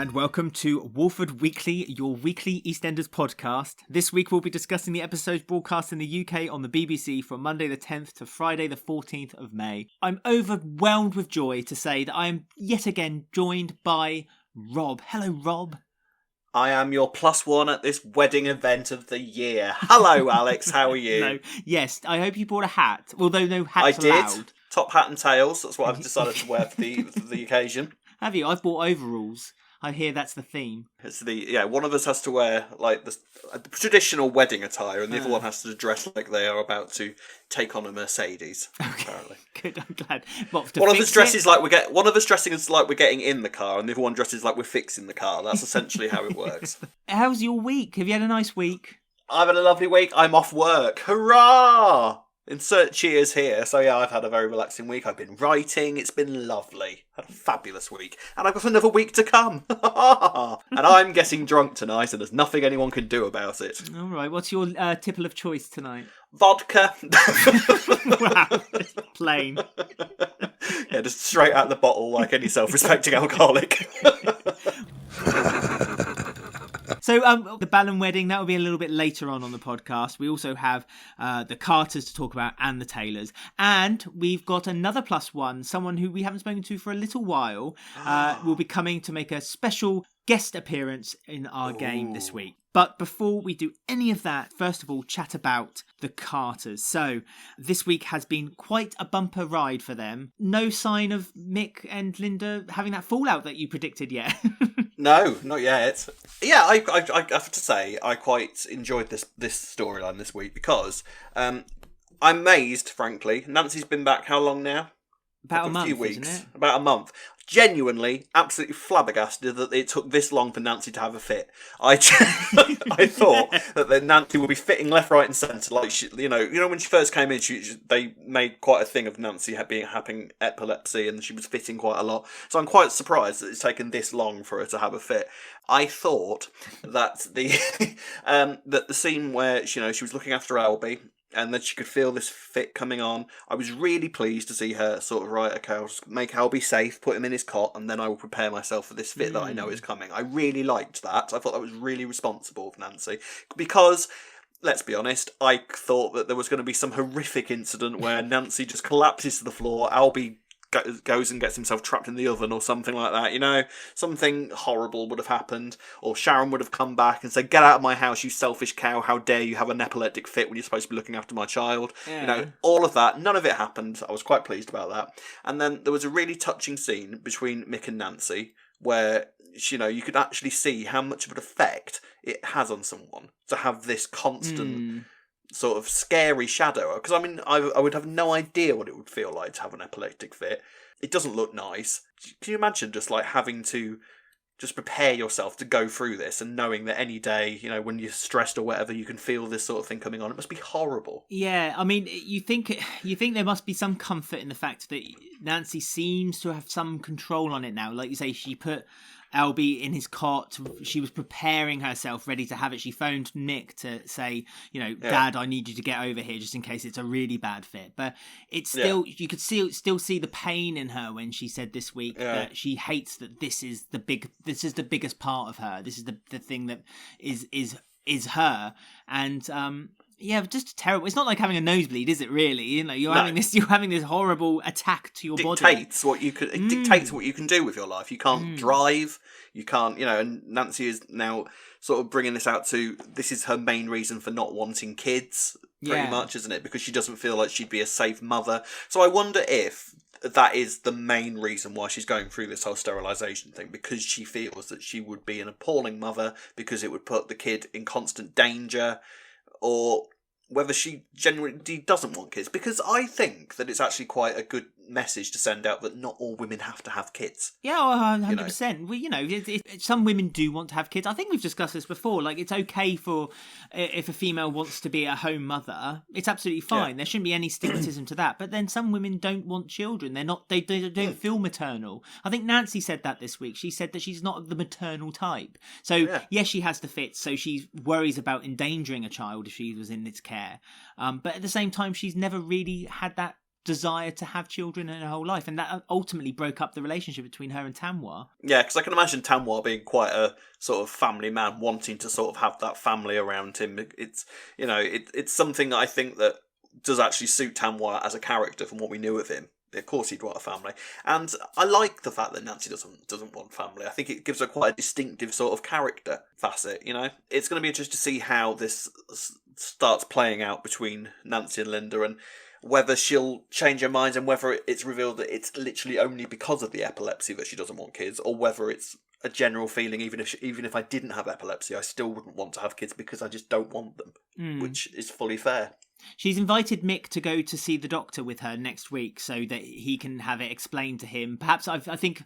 and welcome to Walford Weekly, your weekly EastEnders podcast. This week we'll be discussing the episodes broadcast in the UK on the BBC from Monday the 10th to Friday the 14th of May. I'm overwhelmed with joy to say that I am yet again joined by Rob. Hello, Rob. I am your +1 at this wedding event of the year. Hello, Alex. How are you? No, yes, I hope you bought a hat, although no hats allowed. I did. Top hat and tails. That's what I've decided to wear for the occasion. Have you? I've bought overalls. I hear that's the theme. It's one of us has to wear like the traditional wedding attire, and the other one has to dress like they are about to take on a Mercedes. Okay. Apparently, good. I'm glad. One of us dresses like one of us dressing as like we're getting in the car, and the other one dresses like we're fixing the car. That's essentially how it works. How's your week? Have you had a nice week? I've had a lovely week. I'm off work. Hurrah! Insert cheers here. So yeah, I've had a very relaxing week. I've been writing. It's been lovely. Had a fabulous week. And I've got another week to come. And I'm getting drunk tonight, and there's nothing anyone can do about it. All right. What's your tipple of choice tonight? Vodka. Wow. Plain. Yeah, just straight out the bottle like any self-respecting alcoholic. So the Ballum wedding, that will be a little bit later on the podcast. We also have the Carters to talk about and the Taylors. And we've got another +1, someone who we haven't spoken to for a little while, will be coming to make a special guest appearance in our game this week. But before we do any of that, first of all, chat about the Carters. So this week has been quite a bumper ride for them. No sign of Mick and Linda having that fallout that you predicted yet. No, not yet. Yeah, I have to say I quite enjoyed this storyline this week because I'm amazed, frankly. Nancy's been back how long now? About a month, few weeks. Isn't it? About a month. Genuinely, absolutely flabbergasted that it took this long for Nancy to have a fit. I thought that Nancy would be fitting left, right, and centre. Like you know, when she first came in, they made quite a thing of Nancy having epilepsy, and she was fitting quite a lot. So I'm quite surprised that it's taken this long for her to have a fit. I thought that that the scene where she was looking after Albie, and then she could feel this fit coming on. I was really pleased to see her sort of, right, okay, I'll just make Albie safe, put him in his cot, and then I will prepare myself for this fit that I know is coming. I really liked that. I thought that was really responsible of Nancy. Because, let's be honest, I thought that there was going to be some horrific incident where Nancy just collapses to the floor, Albie goes and gets himself trapped in the oven or something like that, something horrible would have happened, or Sharon would have come back and said, "Get out of my house, you selfish cow, how dare you have an epileptic fit when you're supposed to be looking after my child." Yeah. All of that, none of it happened. I was quite pleased about that. And then there was a really touching scene between Mick and Nancy where you could actually see how much of an effect it has on someone to have this constant sort of scary shadow. Because I would have no idea what it would feel like to have an epileptic fit. It doesn't look nice. Can you imagine just like having to just prepare yourself to go through this and knowing that any day, when you're stressed or whatever, you can feel this sort of thing coming on? It must be horrible. Yeah, I mean, you think there must be some comfort in the fact that Nancy seems to have some control on it now. Like you say, she put Albie in his cot. She was preparing herself, ready to have it. She phoned Nick to say, Dad, I need you to get over here just in case it's a really bad fit. But it's still, you could still see the pain in her when she said this week that she hates that this is the biggest part of her. This is the thing that is her. And yeah, just terrible. It's not like having a nosebleed, is it? Really, you're having this horrible attack to your body. It dictates what you can do with your life. You can't drive. You can't, And Nancy is now sort of bringing this out to. This is her main reason for not wanting kids, pretty much, isn't it? Because she doesn't feel like she'd be a safe mother. So I wonder if that is the main reason why she's going through this whole sterilisation thing, because she feels that she would be an appalling mother, because it would put the kid in constant danger. Or whether she genuinely doesn't want kids. Because I think that it's actually quite a good message to send out that not all women have to have kids. Yeah, 100%. Well, some women do want to have kids. I think we've discussed this before. Like, it's okay for if a female wants to be a home mother, it's absolutely fine. Yeah. There shouldn't be any stigmatism to that. But then some women don't want children. They don't feel maternal. I think Nancy said that this week. She said that she's not the maternal type. So yes, she has the fits. So she worries about endangering a child if she was in its care. But at the same time, she's never really had that desire to have children in her whole life, and that ultimately broke up the relationship between her and Tamwa. Yeah, because I can imagine Tamwa being quite a sort of family man, wanting to sort of have that family around him. It's it's something that I think that does actually suit Tamwa as a character from what we knew of him. Of course, he'd want a family, and I like the fact that Nancy doesn't want family. I think it gives her quite a distinctive sort of character facet. It's going to be interesting to see how this starts playing out between Nancy and Linda, and whether she'll change her mind, and whether it's revealed that it's literally only because of the epilepsy that she doesn't want kids, or whether it's a general feeling. Even if I didn't have epilepsy, I still wouldn't want to have kids because I just don't want them, which is fully fair. She's invited Mick to go to see the doctor with her next week so that he can have it explained to him. Perhaps I think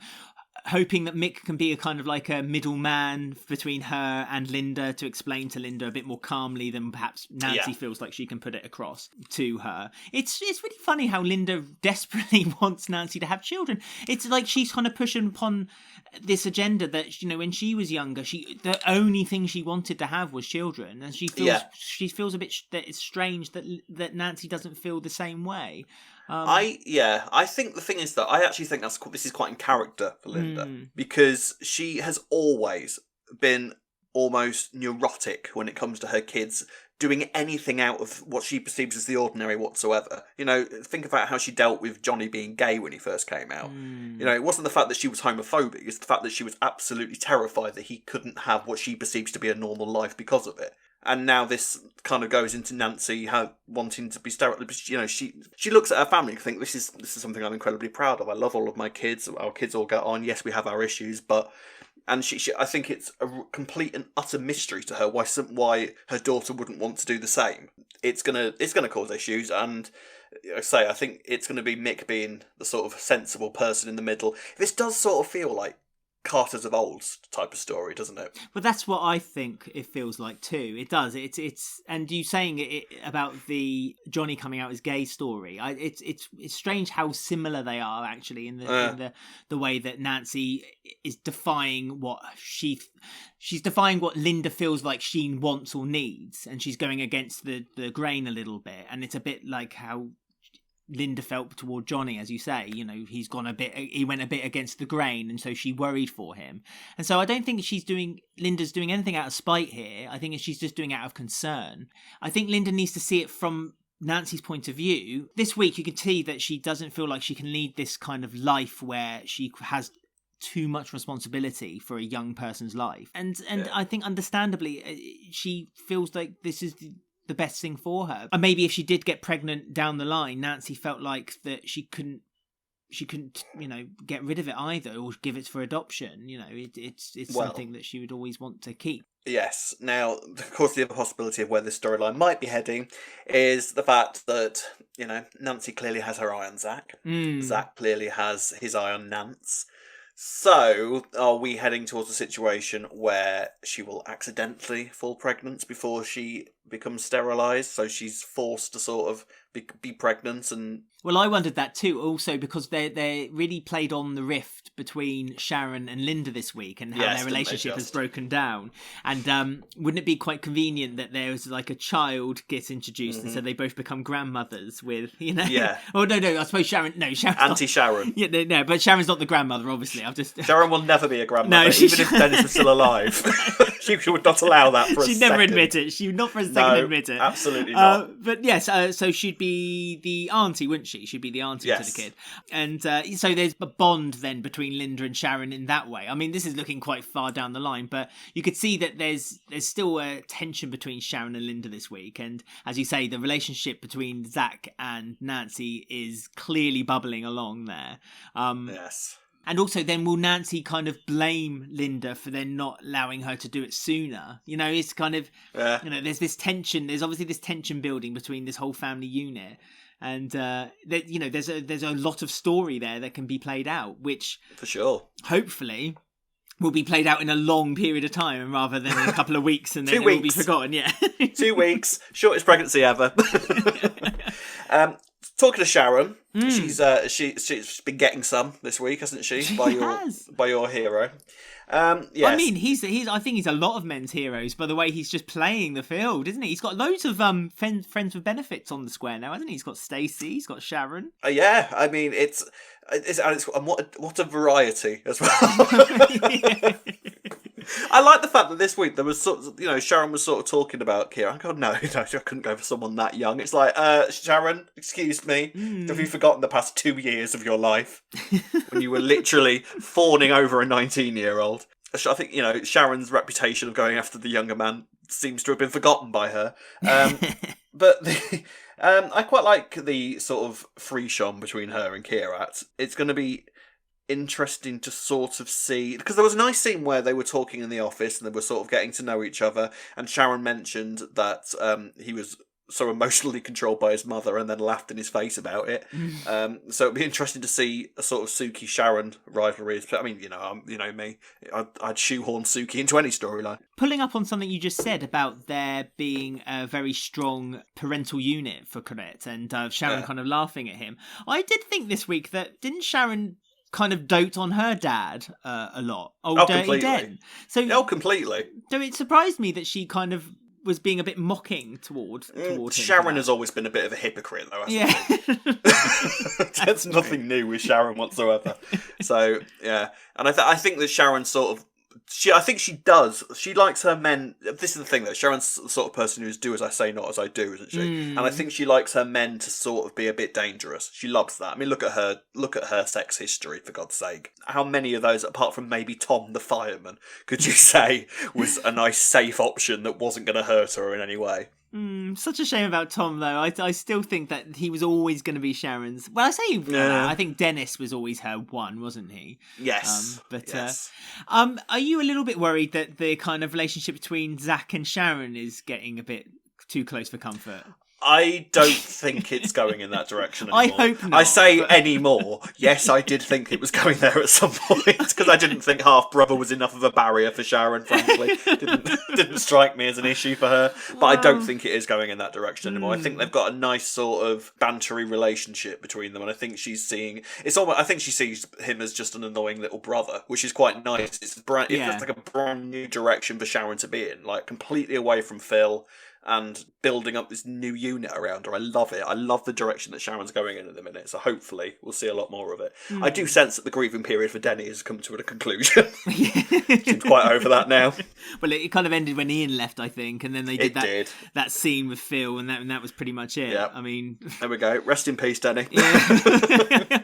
hoping that Mick can be a kind of like a middleman between her and Linda to explain to Linda a bit more calmly than perhaps Nancy feels like she can put it across to her. It's really funny how Linda desperately wants Nancy to have children. It's like she's kind of pushing upon this agenda that, when she was younger, the only thing she wanted to have was children, and she feels a bit that it's strange that Nancy doesn't feel the same way. I think the thing is that I actually think this is quite in character for Linda, because she has always been almost neurotic when it comes to her kids doing anything out of what she perceives as the ordinary whatsoever. Think about how she dealt with Johnny being gay when he first came out. It wasn't the fact that she was homophobic, it's the fact that she was absolutely terrified that he couldn't have what she perceives to be a normal life because of it. And now this kind of goes into Nancy wanting to be sterile. She looks at her family and thinks, this is something I'm incredibly proud of. I love all of my kids. Our kids all get on. Yes, we have our issues, but I think it's a complete and utter mystery to her why her daughter wouldn't want to do the same. It's gonna cause issues, and I think it's gonna be Mick being the sort of sensible person in the middle. This does sort of feel like Carters of old type of story, doesn't it? Well, that's what I think it feels like too. It does. It's and you saying it about the Johnny coming out as gay story. It's strange how similar they are actually in the way that Nancy is defying what she's defying what Linda feels like she wants or needs, and she's going against the grain a little bit. And it's a bit like how Linda felt toward Johnny, as you say. He went a bit against the grain, and so she worried for him. And so I don't think Linda's doing anything out of spite here. I think she's just doing it out of concern. I think Linda needs to see it from Nancy's point of view. This week you can see that she doesn't feel like she can lead this kind of life where she has too much responsibility for a young person's life. And I think understandably she feels like this is the best thing for her. And maybe if she did get pregnant down the line, Nancy felt like that she couldn't get rid of it either, or give it for adoption. It's something that she would always want to keep. Yes. Now, of course, the other possibility of where this storyline might be heading is the fact that, Nancy clearly has her eye on Zack. Zack clearly has his eye on Nance. So, are we heading towards a situation where she will accidentally fall pregnant before she becomes sterilised? So she's forced to sort of be pregnant and... Well, I wondered that too, also because they really played on the rift between Sharon and Linda this week, and how their relationship has broken down. And wouldn't it be quite convenient that there was like a child gets introduced, and so they both become grandmothers with, Yeah. Oh, no, I suppose Sharon's Anti-Sharon. Yeah, no, but Sharon's not the grandmother, obviously. Sharon will never be a grandmother, even if Dennis was still alive. She would not allow that for a second. She'd never admit it. She would not for a second admit it. Absolutely not. But yes, so she'd be the auntie, wouldn't she? She'd be the auntie to the kid. And so there's a bond then between Linda and Sharon in that way. I mean, this is looking quite far down the line, but you could see that there's still a tension between Sharon and Linda this week. And as you say, the relationship between Zack and Nancy is clearly bubbling along there. Yes. And also then will Nancy kind of blame Linda for then not allowing her to do it sooner? It's kind of, there's this tension. There's obviously this tension building between this whole family unit. And, there's a lot of story there that can be played out, which... For sure. Hopefully will be played out in a long period of time rather than in a couple of weeks and then 2 it weeks. will be forgotten. Yeah. 2 weeks. Shortest pregnancy ever. Talking to Sharon, she's been getting some this week, hasn't she? By your hero. Yes. I mean, he's. I think he's a lot of men's heroes by the way he's just playing the field, isn't he? He's got loads of friends with benefits on the square now, hasn't he? He's got Stacey, he's got Sharon. Yeah, I mean, it's and what a variety as well. I like the fact that this week there was sort of, Sharon was sort of talking about Kheerat. I go, no, I couldn't go for someone that young. It's like, Sharon, excuse me, have you forgotten the past 2 years of your life when you were literally fawning over a 19-year-old? I think, Sharon's reputation of going after the younger man seems to have been forgotten by her. But I quite like the sort of free-shon between her and Kheerat. It's going to be interesting to sort of see, because there was a nice scene where they were talking in the office and they were sort of getting to know each other, and Sharon mentioned that he was so emotionally controlled by his mother and then laughed in his face about it. So it'd be interesting to see a sort of Suki Sharon rivalry. I mean, me, I'd shoehorn Suki into any storyline. Pulling up on something you just said about there being a very strong parental unit for Kheerat and Sharon kind of laughing at him, I did think this week that didn't Sharon kind of dote on her dad a lot? Completely. Den. Completely. So it surprised me that she kind of was being a bit mocking toward him. Sharon has always been a bit of a hypocrite, though, hasn't she? That's nothing new with Sharon whatsoever. So, yeah. And I think that Sharon sort of... I think she does. She likes her men. This is the thing, though. Sharon's the sort of person who's do as I say, not as I do, isn't she? And I think she likes her men to sort of be a bit dangerous. She loves that. I mean, look at her sex history, for God's sake. How many of those, apart from maybe Tom the fireman, could you say was a nice, safe option that wasn't going to hurt her in any way? Such a shame about Tom, though. I still think that he was always going to be Sharon's. Well, I say I think Dennis was always her one, wasn't he? Yes. Yes. Are you a little bit worried that the kind of relationship between Zack and Sharon is getting a bit too close for comfort? I don't think it's going in that direction anymore. I hope not. I say anymore. Yes, I did think it was going there at some point, because I didn't think half-brother was enough of a barrier for Sharon, frankly. Didn't strike me as an issue for her. But I don't think it is going in that direction anymore. I think they've got a nice sort of bantery relationship between them, and I think she's seeing... I think she sees him as just an annoying little brother, which is quite nice. It's like a brand new direction for Sharon to be in, like completely away from Phil, and building up this new unit around her. I love it. I love the direction that Sharon's going in at the minute, so hopefully we'll see a lot more of it. I do sense that the grieving period for Denny has come to a conclusion. Seems quite over that now. Well, it kind of ended when Ian left, I think, and then they did that scene with Phil, and that was pretty much it. Yep. I mean... There we go. Rest in peace, Denny. I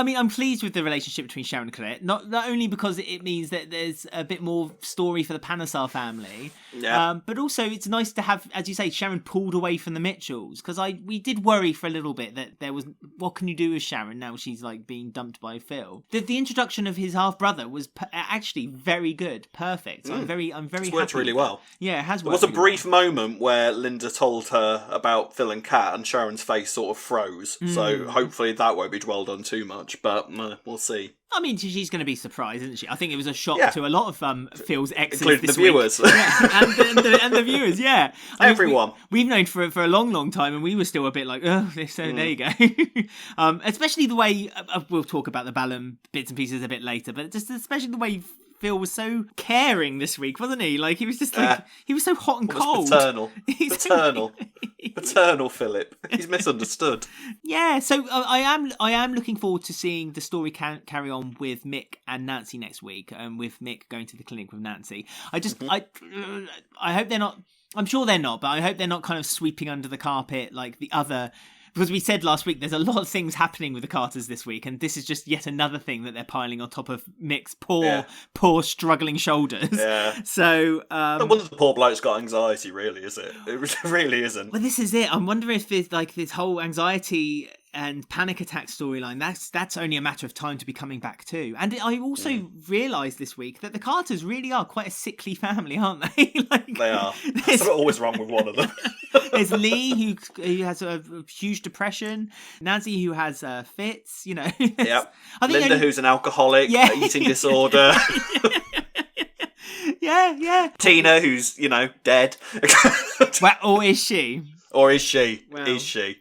mean, I'm pleased with the relationship between Sharon and Kheerat, not only because it means that there's a bit more story for the Panesar family, but also it's nice to have, as you say, Sharon pulled away from the Mitchells, because we did worry for a little bit that there was, what can you do with Sharon now she's like being dumped by Phil? The introduction of his half brother was actually very good, perfect. So I'm very it's worked happy really well. Yeah, it has worked. There was a brief moment where Linda told her about Phil and Kat, and Sharon's face sort of froze. So hopefully that won't be dwelled on too much, but we'll see. I mean, she's going to be surprised, isn't she? I think it was a shock to a lot of Phil's exes, including this the viewers, and the viewers. Yeah, everyone. We've known for a long, long time, and we were still a bit like, oh, so there you go. Especially the way we'll talk about the Ballum bits and pieces a bit later, but just especially the way Phil was so caring this week, wasn't he? Like, he was just like, he was so hot and cold. Paternal. Paternal Philip. He's misunderstood. Yeah, so I am looking forward to seeing the story carry on with Mick and Nancy next week, with Mick going to the clinic with Nancy. I hope they're not, I'm sure they're not, but I hope they're not kind of sweeping under the carpet like the other... Because we said last week, there's a lot of things happening with the Carters this week, and this is just yet another thing that they're piling on top of Mick's poor struggling shoulders. Yeah. So, no wonder the poor bloke's got anxiety, really, is it? It really isn't. Well, this is it. I'm wondering if there's like this whole anxiety and panic attack storyline, that's only a matter of time to be coming back too. And I also realised this week that the Carters really are quite a sickly family, aren't they? They are. There's something always wrong with one of them. There's Lee, who has a huge depression. Nancy, who has fits, you know. Yep. Linda, who's an alcoholic, eating disorder. Yeah. Tina, who's, dead. Well, or is she? Or is she? Well, is she?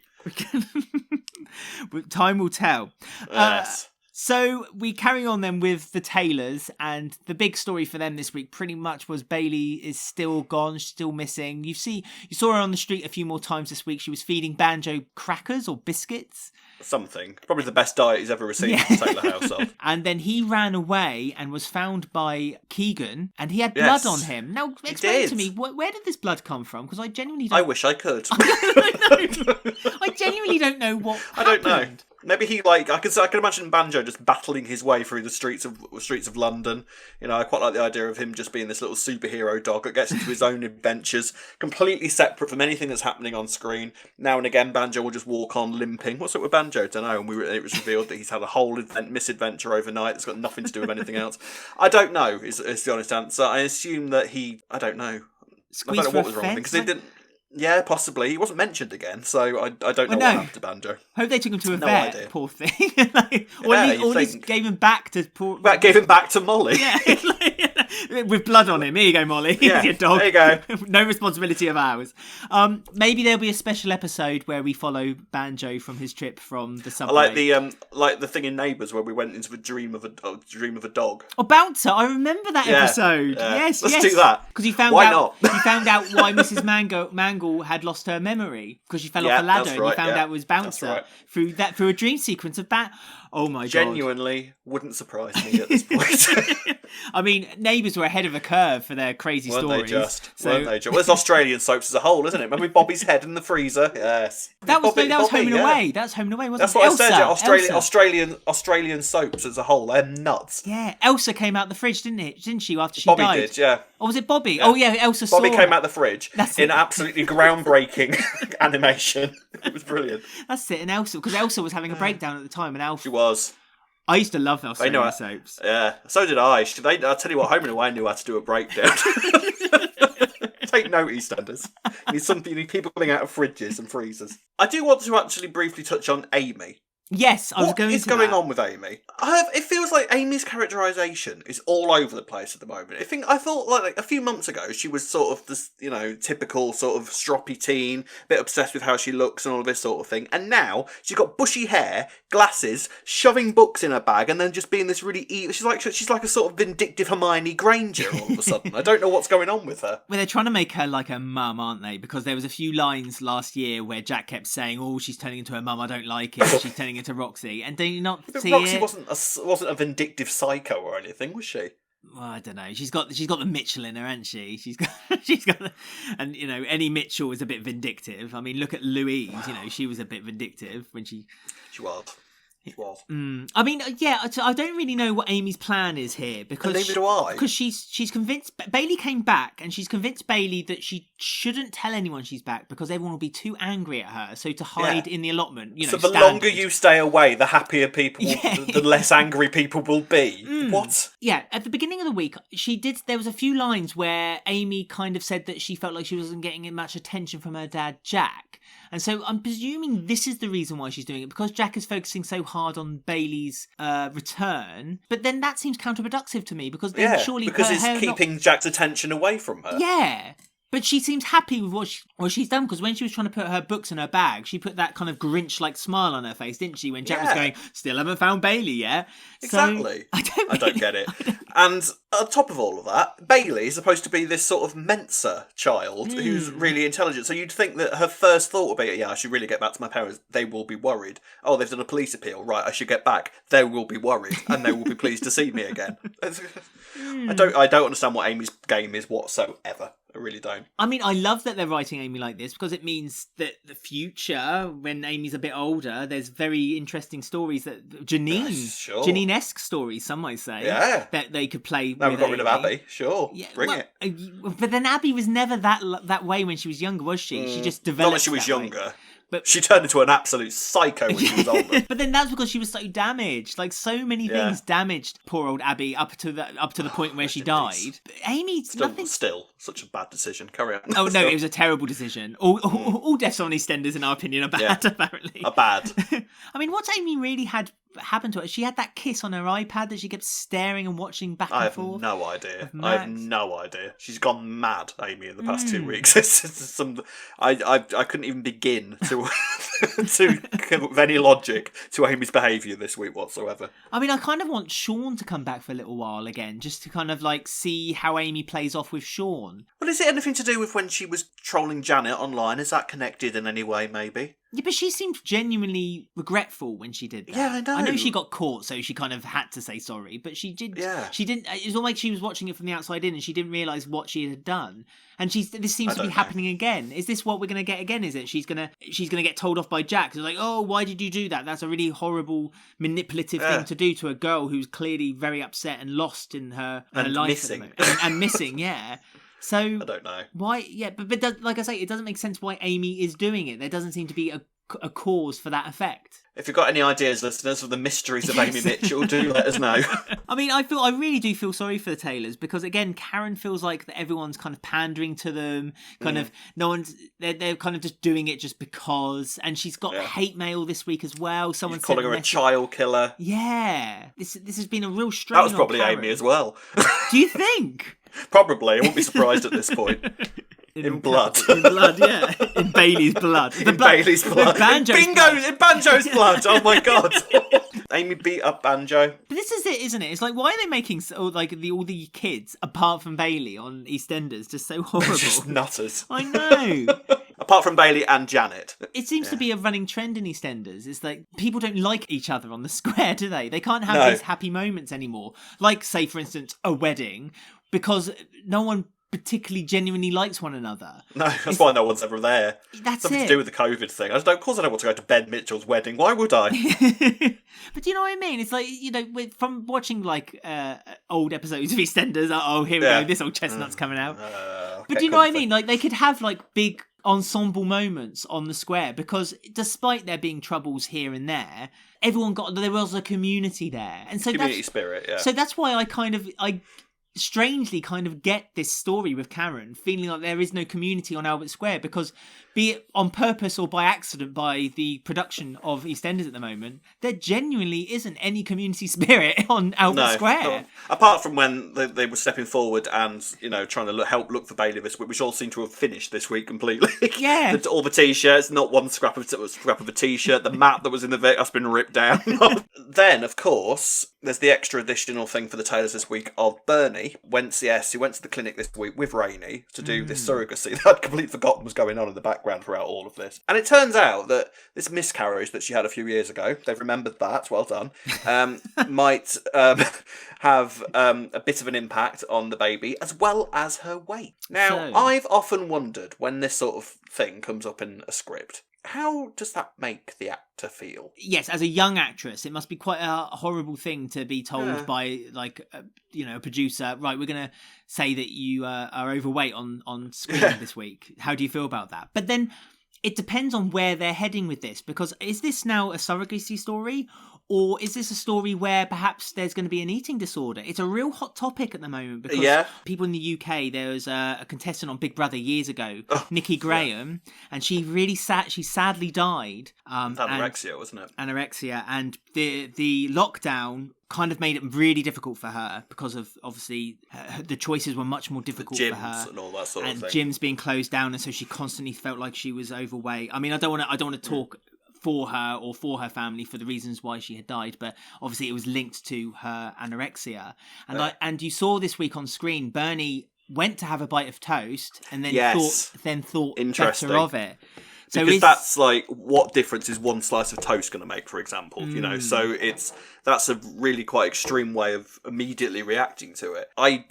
Time will tell. Yes. So we carry on then with the Taylors, and the big story for them this week pretty much was Bailey is still gone, still missing. You saw her on the street a few more times this week. She was feeding Banjo crackers or biscuits. Something. Probably the best diet he's ever received in the Taylor household. And then he ran away and was found by Keegan, and he had blood on him. Now, explain to me, where did this blood come from? Because I genuinely don't... I wish I could. I genuinely don't know what happened. I don't know. Maybe he I can imagine Banjo just battling his way through the streets of London. You know, I quite like the idea of him just being this little superhero dog that gets into his own adventures, completely separate from anything that's happening on screen. Now and again, Banjo will just walk on limping. What's up with Banjo? Don't know. And it was revealed that he's had a whole misadventure overnight that's got nothing to do with anything else. I don't know. Is the honest answer. I assume that I don't know. I don't know what was wrong with him because it didn't. Yeah, possibly. He wasn't mentioned again, so I don't know what happened to Banjo. Hope they took him to a vet, idea. Poor thing. Or at least gave him back to poor... Gave him back to Molly. Yeah, with blood on him. Here you go, Molly. Yeah, your dog. there you go. No responsibility of ours. Maybe there'll be a special episode where we follow Banjo from his trip from the subway. I like the thing in Neighbours where we went into a dream of a dog. Oh, Bouncer! I remember that episode. Yes, let's do that. Because he found out why Mrs. Mangle had lost her memory because she fell off a ladder, and he found out it was Bouncer through a dream sequence of Oh my god! Genuinely wouldn't surprise me at this point. I mean, Neighbours were ahead of a curve for their crazy stories. Weren't they just? Well, it's Australian soaps as a whole, isn't it? Remember Bobby's head in the freezer? Yes. That was Home and Away. That's Home and Away, wasn't it? That's what I said. Australian soaps as a whole, they're nuts. Yeah, Elsa came out the fridge, didn't she? After she died. Bobby did, yeah. Or was it Bobby? Yeah. Oh yeah, Elsa saw. Bobby came out the fridge in absolutely groundbreaking animation. It was brilliant. That's it, and Elsa, because Elsa was having a breakdown at the time, and Alf. She was. I used to love Australian soaps. Yeah, so did I. I'll tell you what, Home and Away knew how to do a breakdown. Take note, EastEnders. You need people coming out of fridges and freezers. I do want to actually briefly touch on Amy. Yes, I was going to. What is going on with Amy? It feels like Amy's characterisation is all over the place at the moment. I thought like a few months ago she was sort of this, typical sort of stroppy teen, a bit obsessed with how she looks and all of this sort of thing. And now she's got bushy hair, glasses, shoving books in her bag, and then just being this really evil. She's like a sort of vindictive Hermione Granger all of a sudden. I don't know what's going on with her. Well, they're trying to make her like her mum, aren't they? Because there was a few lines last year where Jack kept saying, "Oh, she's turning into her mum. I don't like it. She's turning into Roxy." And do you not see Roxy it? wasn't a vindictive psycho or anything, was she? Well, I don't know. She's got the Mitchell in her, hasn't she? She's got and any Mitchell is a bit vindictive. I mean, look at Louise. She was a bit vindictive when she was. He was. I mean, yeah, I don't really know what Amy's plan is here because neither do I. Because she's convinced Bailey came back, and she's convinced Bailey that she shouldn't tell anyone she's back because everyone will be too angry at her. So to hide in the allotment, So the longer you stay away, the happier people, the less angry people will be. What? Yeah, at the beginning of the week, there was a few lines where Amy kind of said that she felt like she wasn't getting much attention from her dad, Jack. And so I'm presuming this is the reason why she's doing it, because Jack is focusing so hard on Bailey's return. But then that seems counterproductive to me, because then surely because it's keeping Jack's attention away from her. Yeah. But she seems happy with what she's done, because when she was trying to put her books in her bag, she put that kind of Grinch-like smile on her face, didn't she? When Jack was going, "Still haven't found Bailey yet." Exactly. So, I don't get it. And on top of all of that, Bailey is supposed to be this sort of Mensa child who's really intelligent. So you'd think that her first thought would be, I should really get back to my parents. They will be worried. Oh, they've done a police appeal. Right, I should get back. They will be worried, and they will be pleased to see me again. I don't understand what Amy's game is whatsoever. I really don't. I mean, I love that they're writing Amy like this, because it means that the future, when Amy's a bit older, there's very interesting stories that Janine-esque stories, some might say, that they could play. No, we got rid of Abby. Sure, bring it. But then Abby was never that way when she was younger, was she? She just developed. Not when she was younger. Way. But she turned into an absolute psycho when she was older. But then that's because she was so damaged. Like, so many things damaged poor old Abby up to the point where she died. But Amy, still such a bad decision. Carry on. Oh no, it was a terrible decision. All deaths on EastEnders, in our opinion, are bad. Apparently, are bad. I mean, what's Amy really had happened to her? She had that kiss on her iPad that she kept staring and watching back and forth. I have no idea. She's gone mad, Amy, in the past 2 weeks. I couldn't even begin to with any logic to Amy's behaviour this week whatsoever. I mean, I kind of want Sean to come back for a little while again, just to kind of like see how Amy plays off with Sean. Well, is it anything to do with when she was trolling Janet online? Is that connected in any way, maybe? Yeah, but she seemed genuinely regretful when she did that. Yeah, I know. I know she got caught, so she kind of had to say sorry, but she did. Yeah. She didn't. It was almost like she was watching it from the outside in, and she didn't realise what she had done. And this seems to be happening again. Is this what we're going to get again? Is it she's gonna get told off by Jack? It's like, oh, why did you do that? That's a really horrible, manipulative thing to do to a girl who's clearly very upset and lost in her life missing. at the moment. And missing, yeah. So I don't know why. Yeah, but like I say, it doesn't make sense why Amy is doing it. There doesn't seem to be a cause for that effect. If you've got any ideas, listeners, of the mysteries of Amy Mitchell, do let us know. I mean, I really do feel sorry for the Taylors because, again, Karen feels like that everyone's kind of pandering to them, of no one's. They're kind of just doing it just because, and she's got hate mail this week as well. Someone's calling her a child killer. Yeah, this has been a real strain. That was probably Amy as well. Do you think? Probably. I wouldn't be surprised at this point. In blood. In blood, yeah. In Bailey's blood. Bailey's blood. In Banjo's blood. Oh my god. Amy beat up Banjo. But this is it, isn't it? It's like, why are they making all the kids, apart from Bailey on EastEnders, just so horrible? Just nutters. I know. Apart from Bailey and Janet. It seems to be a running trend in EastEnders. It's like people don't like each other on the square, do they? They can't have these happy moments anymore. Like, say, for instance, a wedding, because no one particularly genuinely likes one another. No, that's why no one's ever there. That's something it. To do with the COVID thing. Of course I don't want to go to Ben Mitchell's wedding. Why would I? But do you know what I mean? It's like, from watching like old episodes of EastEnders, here we go, this old chestnut's coming out. But do you know what I mean? Like, they could have like big ensemble moments on the square, because despite there being troubles here and there, there was a community there. And so community spirit, yeah. So that's why I strangely kind of get this story with Karen feeling like there is no community on Albert Square, because be it on purpose or by accident by the production of EastEnders at the moment, there genuinely isn't any community spirit on Albert Square. No. Apart from when they were stepping forward and trying to help look for Bailey this week, which all seem to have finished this week completely. Yeah, all the t-shirts, not one scrap of a t-shirt. The mat that was in the Vic has been ripped down. Then, of course, there's the extra additional thing for the Taylors this week of Bernie he went to the clinic this week with Rainie to do this surrogacy that I'd completely forgotten was going on in the background throughout all of this. And it turns out that this miscarriage that she had a few years ago, they've remembered that, well done, might have a bit of an impact on the baby as well as her weight. Now, I've often wondered when this sort of thing comes up in a script, how does that make the actor feel? Yes, as a young actress, it must be quite a horrible thing to be told by, a producer, right, we're going to say that you are overweight on screen this week. How do you feel about that? But then it depends on where they're heading with this, because is this now a surrogacy story? Or is this a story where perhaps there's going to be an eating disorder? It's a real hot topic at the moment, because people in the UK, there was a contestant on Big Brother years ago, Nikki Graham, and she really she sadly died. Anorexia, wasn't it? Anorexia, and the lockdown kind of made it really difficult for her, because of, obviously, the choices were much more difficult for her. And all that sort of thing. And gyms being closed down, and so she constantly felt like she was overweight. I mean, I don't want to talk for her or for her family for the reasons why she had died, but obviously it was linked to her anorexia. And and you saw this week on screen, Bernie went to have a bite of toast and then thought better of it. So because that's like, what difference is one slice of toast going to make, for example? So that's a really quite extreme way of immediately reacting to it. I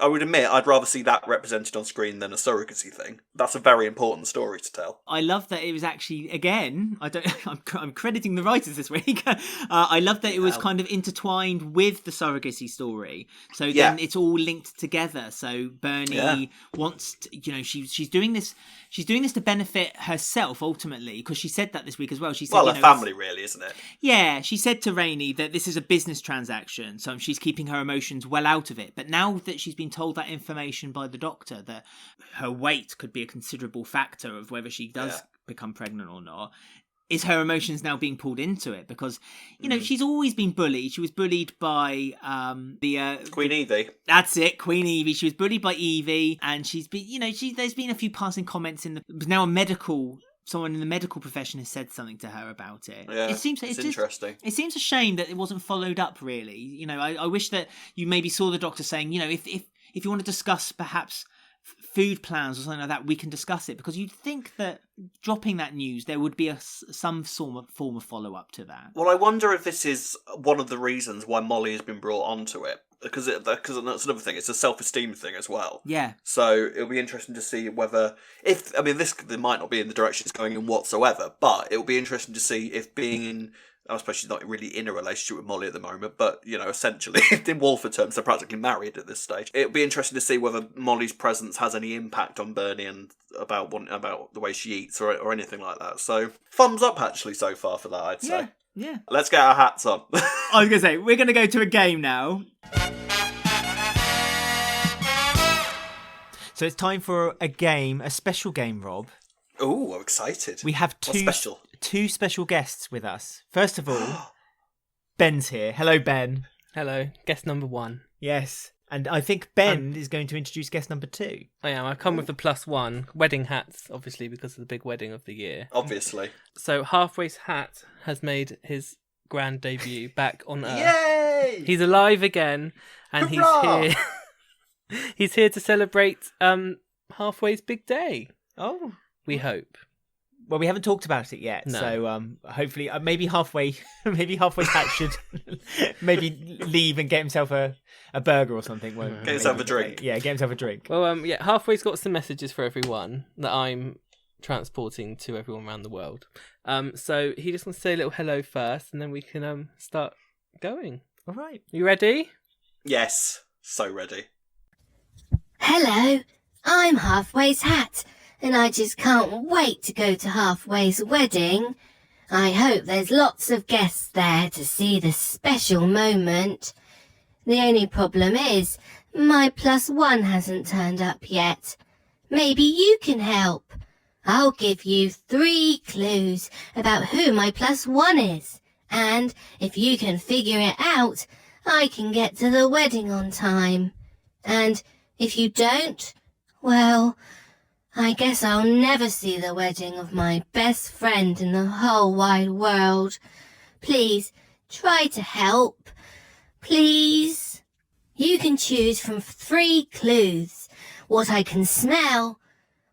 would admit I'd rather see that represented on screen than a surrogacy thing. That's a very important story to tell. I love that it was actually, again, I'm crediting the writers this week. I love that it was kind of intertwined with the surrogacy story. So then it's all linked together. So Bernie wants to, she's doing this. She's doing this to benefit herself ultimately, because she said that this week as well. She said, her family, really, isn't it? Yeah, she said to Rainie that this is a business transaction, so she's keeping her emotions well out of it. But now that she's been told that information by the doctor, that her weight could be a considerable factor of whether she does become pregnant or not, is her emotions now being pulled into it? Because, she's always been bullied. She was bullied by Queen Evie. That's it, Queen Evie. She was bullied by Evie, and she's been, there's been a few passing comments there's now a medical someone in the medical profession has said something to her about it. Yeah, it's interesting. It seems a shame that it wasn't followed up, really. You know, I wish that you maybe saw the doctor saying, you know, if you want to discuss perhaps food plans or something like that, we can discuss it, because you'd think that dropping that news, there would be some form of follow-up to that. Well, I wonder if this is one of the reasons why Molly has been brought onto it. Because that's another thing. It's a self-esteem thing as well. Yeah. So it'll be interesting to see whether, this might not be in the direction it's going in whatsoever, but it'll be interesting to see if being in, I suppose she's not really in a relationship with Molly at the moment, but, you know, essentially, in Walford terms, they're practically married at this stage. It'll be interesting to see whether Molly's presence has any impact on Bernie and about the way she eats or anything like that. So, thumbs up, actually, so far for that, I'd say. Yeah. Let's get our hats on. I was going to say, we're going to go to a game now. So it's time for a game, a special game, Rob. Ooh, I'm excited. We have two special guests with us. First of all, Ben's here. Hello, Ben. Hello, guest number 1. Yes, and I think Ben is going to introduce guest number 2. I am. I come with the +1. Wedding hats, obviously, because of the big wedding of the year. Obviously. So Halfway's hat has made his grand debut back on Earth. Yay! He's alive again, and Hurrah! he's here. He's here to celebrate Halfway's big day. Oh, we hope. Well, we haven't talked about it yet, No. so hopefully, maybe halfway hat should maybe leave and get himself a burger or something. Get himself a drink. Yeah, get himself a drink. Well, Halfway's got some messages for everyone that I'm transporting to everyone around the world. So he just wants to say a little hello first, and then we can start going. All right. You ready? Yes, so ready. Hello, I'm Halfway's hat, and I just can't wait to go to Halfway's wedding. I hope there's lots of guests there to see the special moment. The only problem is, my +1 hasn't turned up yet. Maybe you can help. I'll give you 3 clues about who my +1 is, and if you can figure it out, I can get to the wedding on time. And if you don't, well, I guess I'll never see the wedding of my best friend in the whole wide world. Please, try to help. Please. You can choose from 3 clues. What I can smell,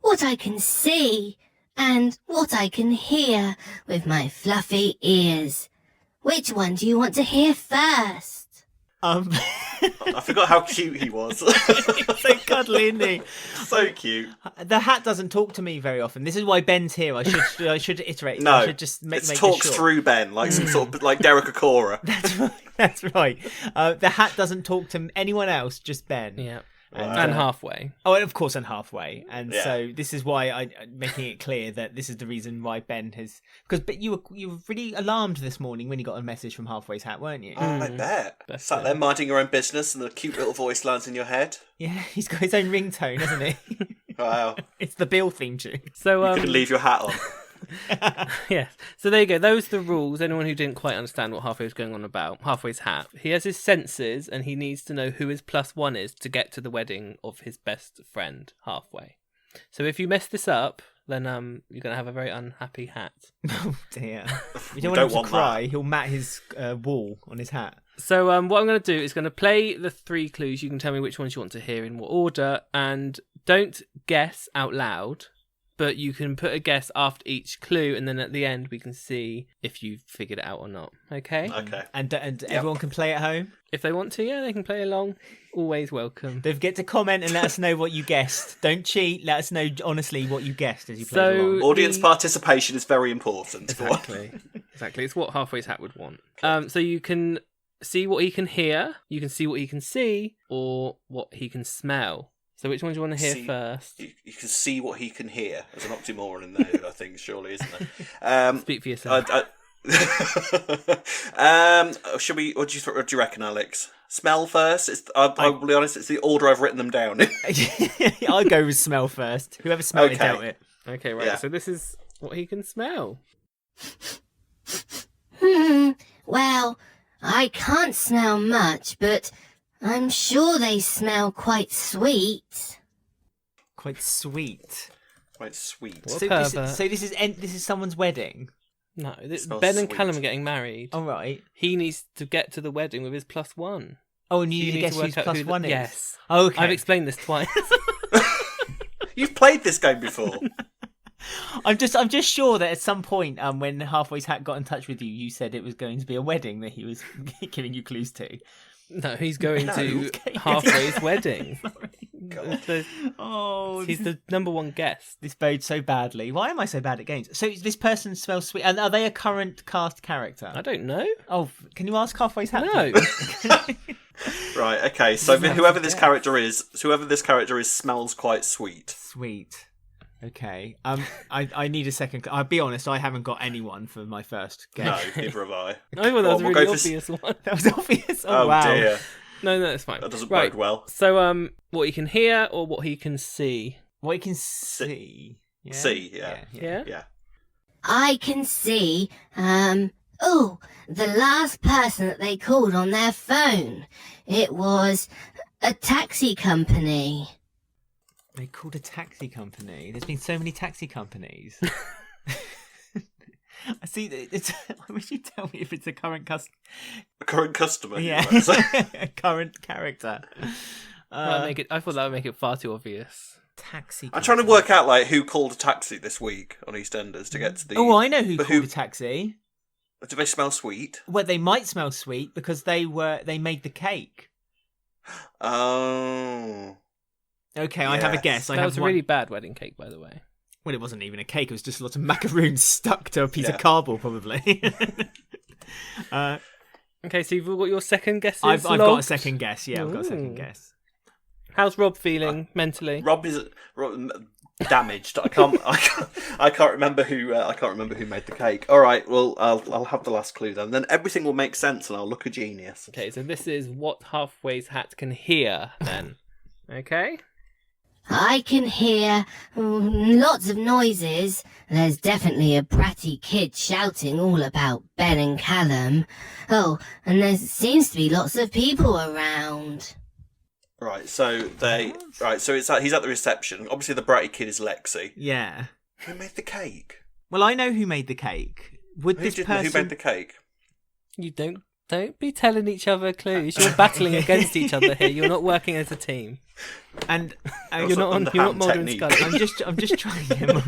what I can see, and what I can hear with my fluffy ears. Which one do you want to hear first? I forgot how cute he was. So cuddly, isn't he? So cute. The hat doesn't talk to me very often. This is why Ben's here. I should iterate. No, I should just make talks this short. through Ben, like some sort of like Derek Acora. That's right. The hat doesn't talk to anyone else, just Ben. Yeah. Wow. And Halfway. Oh, and of course, and halfway. And Yeah. so this is why I'm making it clear that this is the reason why Ben has. Because you were really alarmed this morning when you got a message from Halfway's hat, weren't you? I bet. That's Sat there minding your own business and the cute little voice lands in your head. Yeah, he's got his own ringtone, hasn't he? Wow. It's the Bill theme tune. So You can leave your hat on. yes. So there you go. Those are the rules. Anyone who didn't quite understand what Halfway was going on about, Halfway's hat. He has his senses, and he needs to know who his +1 is to get to the wedding of his best friend, Halfway. So if you mess this up, then you're going to have a very unhappy hat. Oh dear. You don't We want him don't to cry. that. He'll mat his wall on his hat. So what I'm going to do is going to play the 3 clues. You can tell me which ones you want to hear in what order, and don't guess out loud. But you can put a guess after each clue, and then at the end we can see if you've figured it out or not. Okay? Okay. And everyone can play at home. If they want to, yeah, they can play along. Always welcome. Don't forget to comment and let us know what you guessed. Don't cheat. Let us know honestly what you guessed as you play So- along. Audience participation is very important. Exactly. It's what Halfway's hat would want. So you can see what he can hear, you can see what he can see, or what he can smell. So which one do you want to hear first? You can see what he can hear. There's an oxymoron in there, I think, surely, isn't there? Speak for yourself. Should we? What do you reckon, Alex? Smell first. I'll be honest. It's the order I've written them down in. I'll go with smell first. Whoever smelled it dealt it. Okay, right. Yeah. So this is what he can smell. Well, I can't smell much, but I'm sure they smell quite sweet. Quite sweet. Quite sweet. What? So pervert. this is someone's wedding. No, Smells Ben and sweet. Callum are getting married. All right. He needs to get to the wedding with his +1. Oh, and you So need to guess who's plus one is? Yes. Okay. I've explained this twice. You've played this game before. I'm just sure that at some point, when Halfway's Hat got in touch with you, you said it was going to be a wedding that he was giving you clues to. No, he's going to Okay. Halfway's wedding. God. Oh, He's the number one guest. this bodes so badly. Why am I so bad at games? So this person smells sweet. And are they a current cast character? I don't know. Oh, can you ask Halfway's Hat? No. Right. Okay. So Doesn't have whoever to this guess. character is, smells quite sweet. Sweet. Okay. I need a second. I'll be honest. I haven't got anyone for my first No, guess. neither have I. I thought that was a We'll really go for obvious one. That was obvious. Oh, Oh wow. dear, No, it's fine. that doesn't Right. bode well. So, what he can hear or what he can see? What you can see. Yeah? See, yeah. Yeah? Yeah. I can see, the last person that they called on their phone. It was a taxi company. They called a taxi company. There's been so many taxi companies. I see. It's. I wish you'd tell me if it's a current A current customer. Yeah, you might say. a current character. I thought that would make it far too obvious. Taxi. I'm trying to work out like who called a taxi this week on EastEnders to get to the. Oh, I know who but called a taxi. Do they smell sweet? Well, they might smell sweet because they made the cake. Oh. Okay, I have a Yes. guess. I That have was a one. really bad wedding cake, by the way. Well, it wasn't even a cake. It was just a lot of macaroons stuck to a piece Yeah. of cardboard, probably. Okay, so you've got your second guesses. I've got a logged? second guess. Yeah, I've got a second Ooh. guess. How's Rob feeling mentally? Rob is damaged. I can't remember who. I can't remember who made the cake. All right. Well, I'll have the last clue then. Then everything will make sense, and I'll look a genius. Okay, so this is what Halfway's Hat can hear, then. Okay? I can hear lots of noises. There's definitely a bratty kid shouting all about Ben and Callum. Oh, and there seems to be lots of people around. Right. So Right. So he's at the reception. Obviously, the bratty kid is Lexi. Yeah. Who made the cake? Well, I know who made the cake. Would Who this did? person? Who made the cake? You don't be telling each other clues. You're battling against each other here. You're not working as a team. And Also You're not underhand Mulder and technique. Scully. I'm just trying him.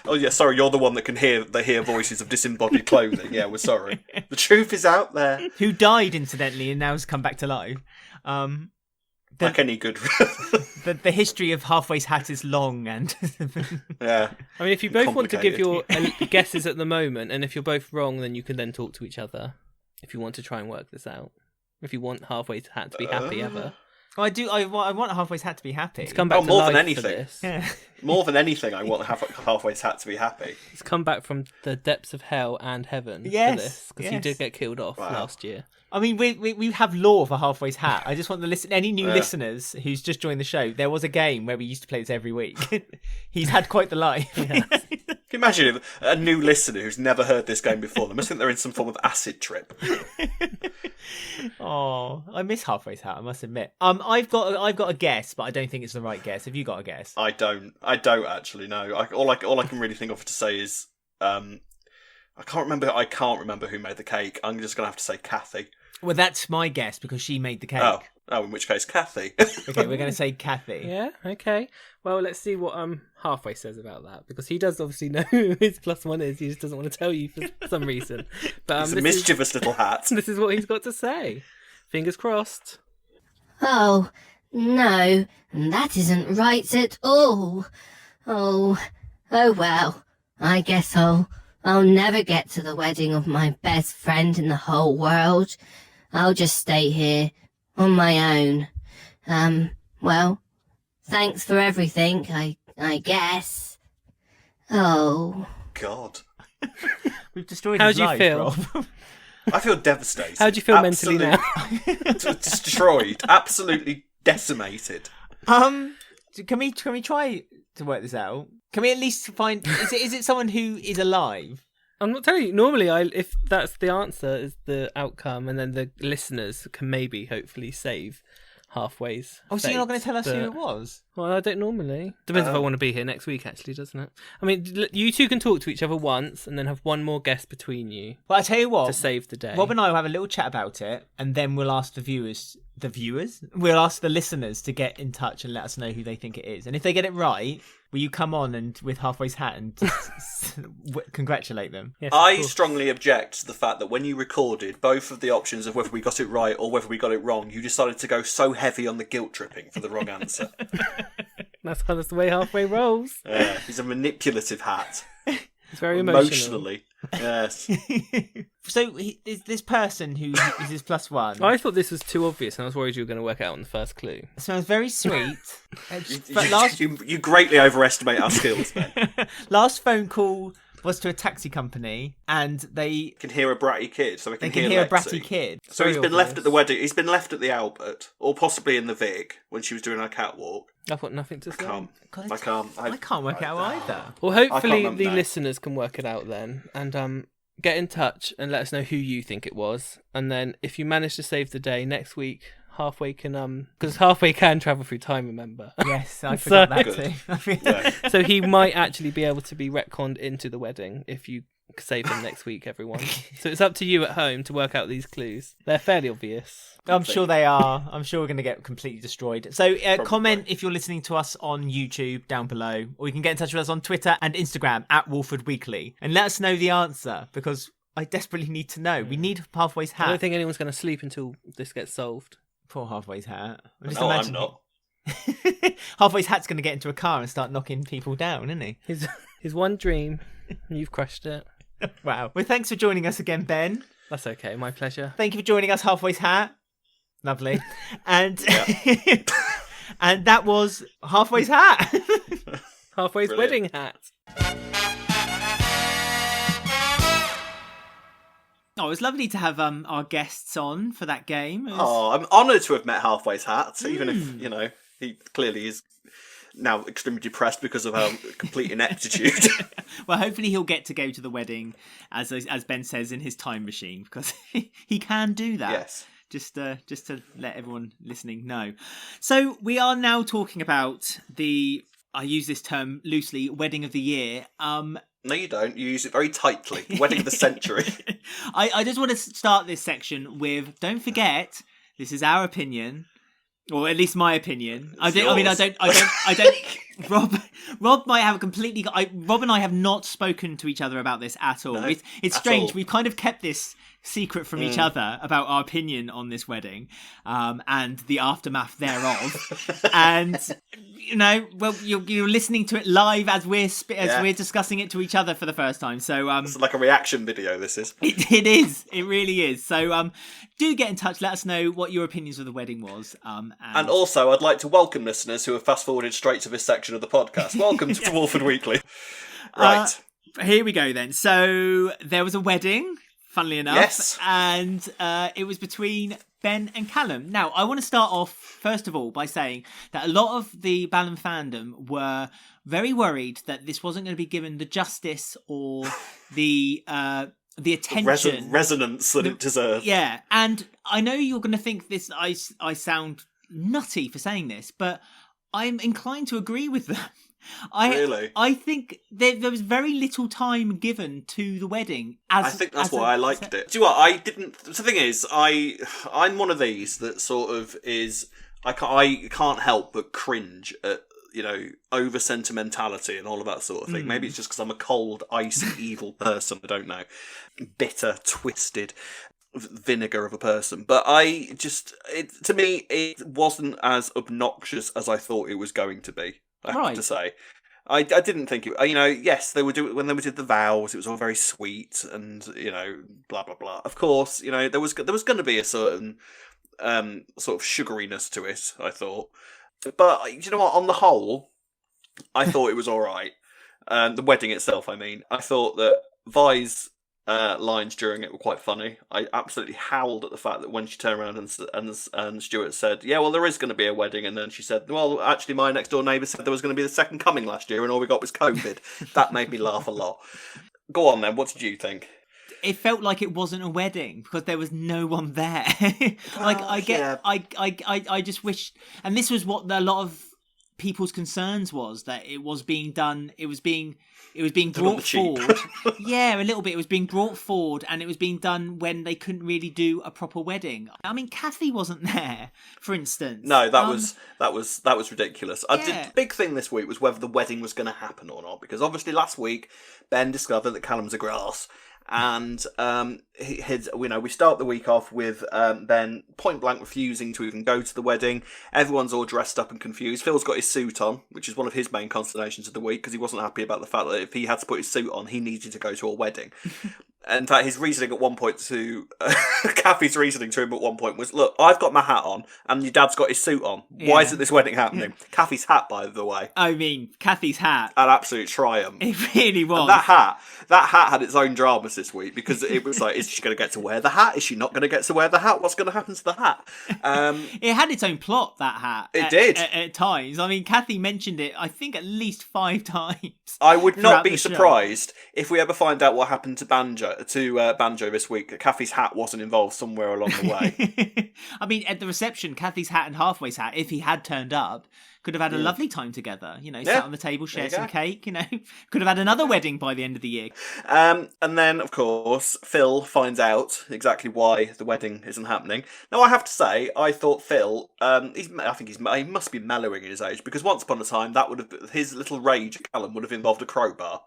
Oh yeah, sorry. You're the one that can hear voices of disembodied clothing. Yeah, we're sorry. The truth is out there. Who died incidentally and now has come back to life. Like any good. The history of Halfway's Hat is long and Yeah. I mean, if you both want to give your Complicated. guesses at the moment, and if you're both wrong, then you can then talk to each other. If you want to try and work this out. If you want Halfway's Hat to be happy ever. I do. I want Halfway's Hat to be happy. He's come back to more life than for anything. this. Yeah. More than anything, I want Halfway's Hat to be happy. He's come back from the depths of hell and heaven Yes, for this. Because he yes. did get killed off Wow. last year. I mean, we have lore for Halfway's Hat. I just want to any new Yeah. listeners who's just joined the show. There was a game where we used to play this every week. He's had quite the life. Can you imagine if a new listener who's never heard this game before? They must think they're in some form of acid trip. Oh, I miss Halfway's Hat. I must admit. I've got a guess, but I don't think it's the right guess. Have you got a guess? I don't actually know. All I can really think of to say is, I can't remember who made the cake. I'm just gonna have to say Kathy. Well, that's my guess because she made the cake. Oh, in which case Kathy. Okay, we're going to say Kathy. Yeah, okay. Well, let's see what Halfway says about that. Because he does obviously know who his +1 is. He just doesn't want to tell you for some reason. But It's a mischievous little hat. This is what he's got to say. Fingers crossed. Oh, no, that isn't right at all. Oh well, I guess I'll never get to the wedding of my best friend in the whole world. I'll just stay here on my own. Well, thanks for everything, I guess. Oh. God. We've destroyed How his do you life, feel? Rob. I feel devastated. How do you feel mentally now? Destroyed. Absolutely decimated. Can we try to work this out? Can we at least find? Is it someone who is alive? I'm not telling you. Normally, if that's the answer, is the outcome, and then the listeners can maybe, hopefully, save halfway's. Oh, so you're not going to tell us who but- it was? Well, I don't normally. Depends if I want to be here next week, actually, doesn't it? I mean, you two can talk to each other once and then have one more guest between you Well, I tell you what, to save the day. Rob and I will have a little chat about it, and then we'll ask we'll ask the listeners to get in touch and let us know who they think it is. And if they get it right, will you come on and with Halfway's Hat and congratulate them? Yes, of I course. strongly object to the fact that when you recorded both of the options of whether we got it right or whether we got it wrong, you decided to go so heavy on the guilt tripping for the wrong answer. That's the way Halfway rolls. He's a manipulative hat. It's very emotional. Emotionally. Yes. So this person who is his plus one I thought this was too obvious, and I was worried you were going to work out on the first clue. sounds very sweet. But You greatly overestimate our skills, Ben. last phone call was to a taxi company, and they Can hear a bratty kid, so we they can can hear a Lexi. bratty kid. So Very he's been left obvious. at the wedding. He's been left at the Albert, or possibly in the Vic when she was doing her catwalk. I've got nothing to say. Can't. God, I can't. I can't work it out either. Well, hopefully remember the now. listeners can work it out then, and get in touch and let us know who you think it was. And then if you manage to save the day next week, Halfway can because Halfway can travel through time. Remember, Yes, I forgot that Good. too. Yeah. so he might actually be able to be retconned into the wedding if you save him next week, everyone. So it's up to you at home to work out these clues. They're fairly obvious. I'm sure they are. I'm sure we're going to get completely destroyed. So comment if you're listening to us on YouTube down below, or you can get in touch with us on Twitter and Instagram at Walford Weekly, and let us know the answer, because I desperately need to know. We need Halfway's I don't Hat. think anyone's going to sleep until this gets solved. Poor Halfway's Hat. Just No, I'm imagine not. Halfway's Hat's going to get into a car and start knocking people down, isn't he? His one dream, and you've crushed it. Wow. Well, thanks for joining us again, Ben. That's okay, my pleasure. Thank you for joining us, Halfway's Hat. Lovely. And and that was Halfway's Hat. Halfway's Brilliant. wedding hat. Oh, it was lovely to have our guests on for that game. It was- Oh, I'm honoured to have met Halfway's Hat, even if, he clearly is now extremely depressed because of our complete ineptitude. Well, hopefully he'll get to go to the wedding, as Ben says, in his time machine, because he can do that. Yes. Just to let everyone listening know. So we are now talking about I use this term loosely, wedding of the year. No, you don't. You use it very tightly. Wedding of the century. I just want to start this section with, don't forget, this is our opinion, or at least my opinion. I don't. Rob might have a completely. Rob and I have not spoken to each other about this at all. No, It's at strange. all. We've kind of kept this secret from each other about our opinion on this wedding, and the aftermath thereof. And well, you're listening to it live as we're discussing it to each other for the first time. So It's like a reaction video, this is. it is. It really is. So do get in touch. Let us know what your opinions of the wedding was. And also, I'd like to welcome listeners who have fast-forwarded straight to this section of the podcast. Welcome to Walford Weekly. Right. Here we go then. So there was a wedding, funnily enough. Yes. And it was between Ben and Callum. Now, I want to start off, first of all, by saying that a lot of the Ballum fandom were very worried that this wasn't going to be given the justice or the attention. Resonance that it deserves. Yeah, and I know you're going to think this. I sound nutty for saying this, but I'm inclined to agree with them. Really? I think there was very little time given to the wedding. I think that's why I liked it. Do you know what? I didn't. The thing is, I'm one of these that sort of is. I can't help but cringe at over sentimentality and all of that sort of thing. Maybe it's just because I'm a cold, icy, evil person. I don't know, bitter, twisted vinegar of a person. But to me, it wasn't as obnoxious as I thought it was going to be. I have to say. I didn't think it. Yes, they were doing when they did the vows. It was all very sweet, and blah blah blah. Of course, there was going to be a certain sort of sugariness to it. I thought, but you know what? On the whole, I thought it was all right. The wedding itself, I mean, I thought that Vi's lines during it were quite funny. I absolutely howled at the fact that when she turned around and Stuart said, "Yeah, well, there is going to be a wedding," and then she said, "Well, actually, my next door neighbour said there was going to be the second coming last year, and all we got was COVID." That made me laugh a lot. Go on then. What did you think? it felt like it wasn't a wedding because there was no one there. I just wish, and this was what a lot of people's concerns was, that it was being done. It was being brought forward. Yeah, a little bit. It was being brought forward, and it was being done when they couldn't really do a proper wedding. I mean, Kathy wasn't there, for instance. No, that was ridiculous. The big thing this week was whether the wedding was going to happen or not, because obviously last week Ben discovered that Callum's a grass. And we start the week off with Ben point blank refusing to even go to the wedding. Everyone's all dressed up and confused. Phil's got his suit on, which is one of his main consternations of the week, because he wasn't happy about the fact that if he had to put his suit on, he needed to go to a wedding. In fact, his reasoning at one point to Kathy's reasoning to him at one point was, "Look, I've got my hat on, and your dad's got his suit on. Why isn't this wedding happening?" Kathy's hat, by the way. I mean, Kathy's hat. An absolute triumph. It really was. And that hat had its own dramas this week, because it was like, is she going to get to wear the hat? Is she not going to get to wear the hat? What's going to happen to the hat? It had its own plot, that hat. It did. At times. I mean, Kathy mentioned it, I think, at least 5 times. I would not be surprised if we ever find out what happened to Banjo this week. Kathy's hat wasn't involved somewhere along the way. I mean, at the reception, Kathy's hat and Halfway's hat, if he had turned up, could have had a lovely time together. Sat on the table, share some cake. Could have had another wedding by the end of the year. And then, of course, Phil finds out exactly why the wedding isn't happening. Now, I have to say, I thought Phil, he must be mellowing in his age, because once upon a time, his little rage at Callum would have involved a crowbar.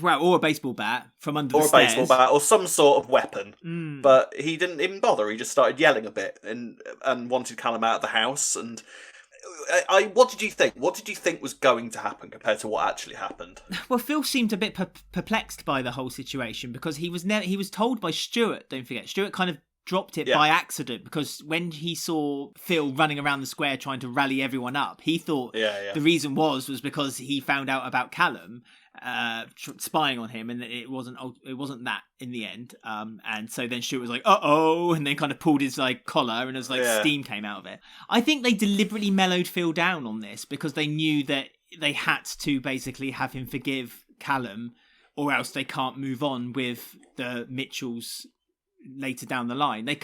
Well, or a baseball bat from under the stairs. Or a baseball bat, or some sort of weapon. But he didn't even bother. He just started yelling a bit and wanted Callum out of the house. And what did you think? What did you think was going to happen compared to what actually happened? Well, Phil seemed a bit perplexed by the whole situation, because he was told by Stuart. Don't forget, Stuart kind of dropped it by accident, because when he saw Phil running around the square trying to rally everyone up, he thought the reason was because he found out about Callum spying on him, and it wasn't that in the end. And so then Stuart was like, "Uh-oh," and then kind of pulled his collar, and it was steam came out of it. I think they deliberately mellowed Phil down on this, because they knew that they had to basically have him forgive Callum, or else they can't move on with the Mitchells later down the line. They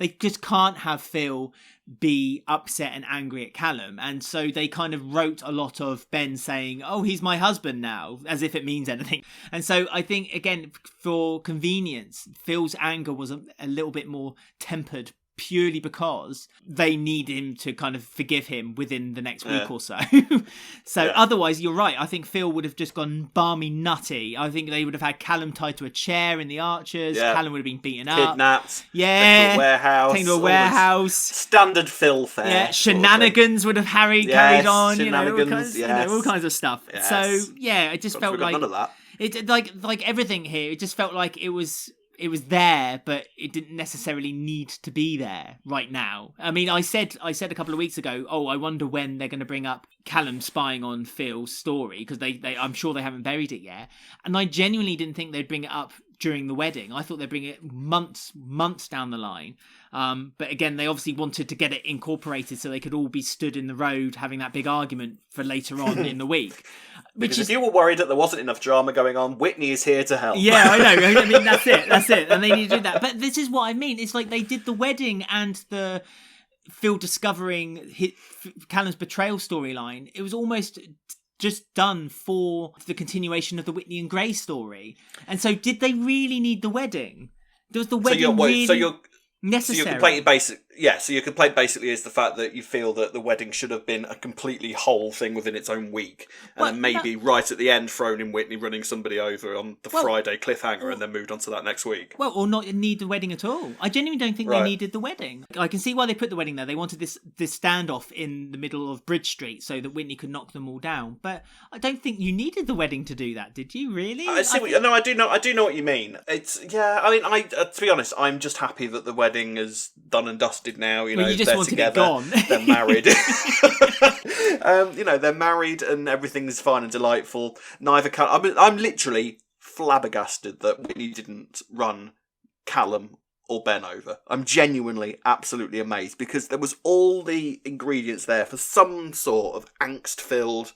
just can't have Phil be upset and angry at Callum, and so they kind of wrote a lot of Ben saying, "Oh, he's my husband now," as if it means anything. And so I think, again, for convenience, Phil's anger was a little bit more tempered, purely because they need him to kind of forgive him within the next week or so. Otherwise, you're right. I think Phil would have just gone balmy nutty. I think they would have had Callum tied to a chair in the Archers. Callum would have been beaten up. Kidnapped. Yeah. Taken to a warehouse. Standard Phil fare. Yeah. Shenanigans would have carried on. All kinds of stuff. Yes. So, it just felt like... none of that. It like everything here, it just felt like it was there, but it didn't necessarily need to be there right now. I mean, I said a couple of weeks ago, I wonder when they're going to bring up Callum spying on Phil's story, because they I'm sure they haven't buried it yet. And I genuinely didn't think they'd bring it up during the wedding. I thought they'd bring it months down the line. But again, they obviously wanted to get it incorporated so they could all be stood in the road having that big argument for later on in the week. Because if you were worried that there wasn't enough drama going on, Whitney is here to help. Yeah, I know. I mean, that's it. And they need to do that. But this is what I mean. It's like they did the wedding and the Phil discovering Callum's betrayal storyline. It was almost just done for the continuation of the Whitney and Gray story. And so did they really need the wedding? Was the wedding necessary? So your complaint basically is the fact that you feel that the wedding should have been a completely whole thing within its own week, and then maybe right at the end thrown in Whitney running somebody over on the Friday cliffhanger, and then moved on to that next week. Well, or not need the wedding at all. I genuinely don't think they needed the wedding. I can see why they put the wedding there. They wanted this standoff in the middle of Bridge Street so that Whitney could knock them all down. But I don't think you needed the wedding to do that, did you? Really? I do know what you mean. To be honest, I'm just happy that the wedding is done and dusted now. You just they're wanted together. It gone. They're married. They're married and everything's fine and delightful. I'm literally flabbergasted that Whitney didn't run Callum or Ben over. I'm genuinely, absolutely amazed, because there was all the ingredients there for some sort of angst-filled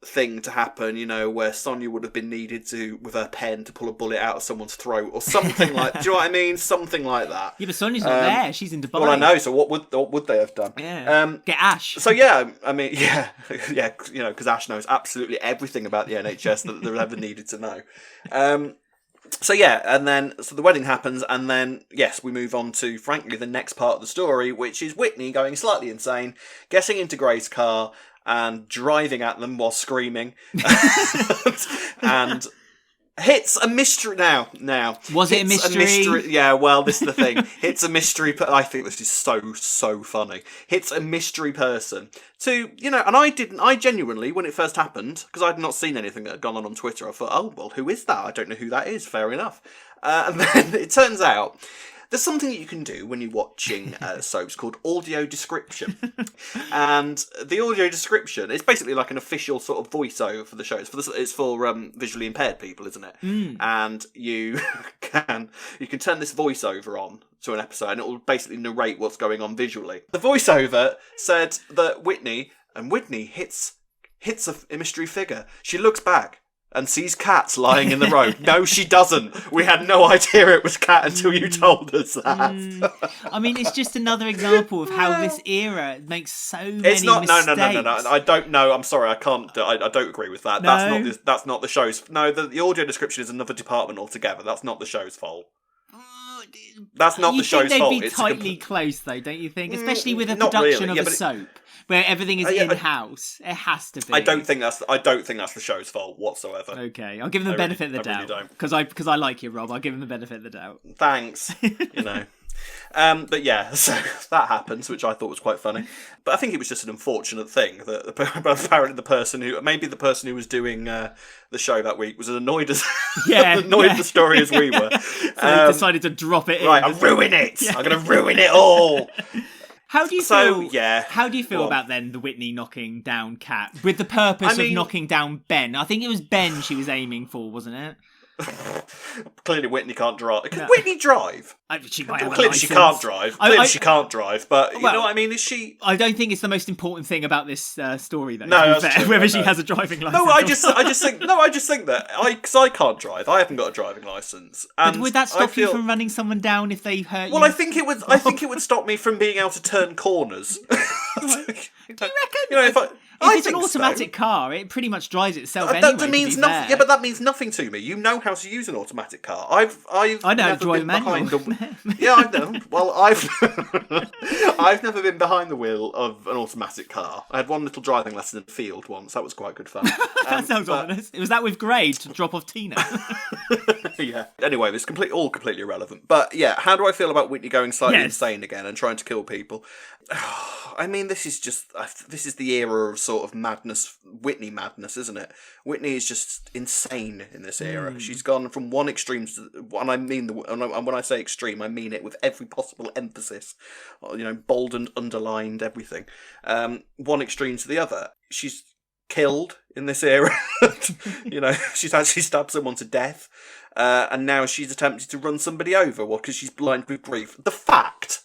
thing to happen, where Sonia would have been needed to, with her pen, to pull a bullet out of someone's throat or something like. Do you know what I mean? Something like that. Yeah, but Sonia's not there. She's in Dubai. Well, I know. So what would they have done? Yeah. Get Ash. So yeah, I mean, yeah, because Ash knows absolutely everything about the NHS that they've ever needed to know. So yeah, and then the wedding happens, and then yes, we move on to frankly the next part of the story, which is Whitney going slightly insane, getting into Gray's car and driving at them while screaming, and hits a mystery now. Was it a mystery? Yeah, well, this is the thing. Hits a mystery. I think this is so funny. Hits a mystery person to, and I genuinely, when it first happened, because I'd not seen anything that had gone on Twitter, I thought, oh, well, who is that? I don't know who that is. Fair enough. And then it turns out there's something that you can do when you're watching soaps called audio description. And the audio description is basically like an official sort of voiceover for the show. It's for visually impaired people, isn't it? And you can turn this voiceover on to an episode and it will basically narrate what's going on visually. The voiceover said that Whitney hits a mystery figure. She looks back and sees cats lying in the road. No, she doesn't. We had no idea it was cat until you told us that. I mean, it's just another example of how this era makes so many mistakes. No. I don't know. I'm sorry, I can't. I don't agree with that. No? That's not the show's. No, the audio description is another department altogether. That's not the show's fault. That's not the show's fault. They'd be tightly close, though, don't you think? Especially with a production of a soap where everything is in-house. It has to be. I don't think that's the show's fault whatsoever. Okay, I'll give them the benefit of the doubt. Really don't. Because I like you, Rob. I'll give them the benefit of the doubt. Thanks. But yeah, so that happens, which I thought was quite funny. But I think it was just an unfortunate thing that apparently the person who was doing the show that week was as annoyed at the story as we were. So he decided to drop it in. Right, I'll ruin it. Yeah. I'm going to ruin it all. How do you feel? Yeah. How do you feel about then the Whitney knocking down Kat with the purpose of knocking down Ben? I think it was Ben she was aiming for, wasn't it? Clearly, Whitney can't drive. Can Whitney drive? She might have a clearly, license. she can't drive. Clearly, she can't drive. But you know what I mean? Is she? I don't think it's the most important thing about this story, though. No, that's true, whether she has a driving license. No, I just think that because I can't drive. I haven't got a driving license. And but would that stop you from running someone down if they hurt you? Well, I think it would. I think it would stop me from being able to turn corners. Do you reckon? If it's an automatic car, it pretty much drives itself anyway. That means nothing. Yeah, but that means nothing to me. You know how to use an automatic car. I know how to drive a manual. Yeah, I know. Well, I've never been behind the wheel of an automatic car. I had one little driving lesson in the field once. That was quite good fun. That sounds ominous. Was that with Gray to drop off Tina? Yeah. Anyway, it's all completely irrelevant. But yeah, how do I feel about Whitney going slightly insane again and trying to kill people? I mean, this is the era of sort of madness, Whitney madness, isn't it? Whitney is just insane in this era. She's gone from one extreme to, and when I say extreme, I mean it with every possible emphasis, bold and underlined everything. One extreme to the other. She's killed in this era. She's actually stabbed someone to death, and now she's attempted to run somebody over, because she's blind with grief. The fact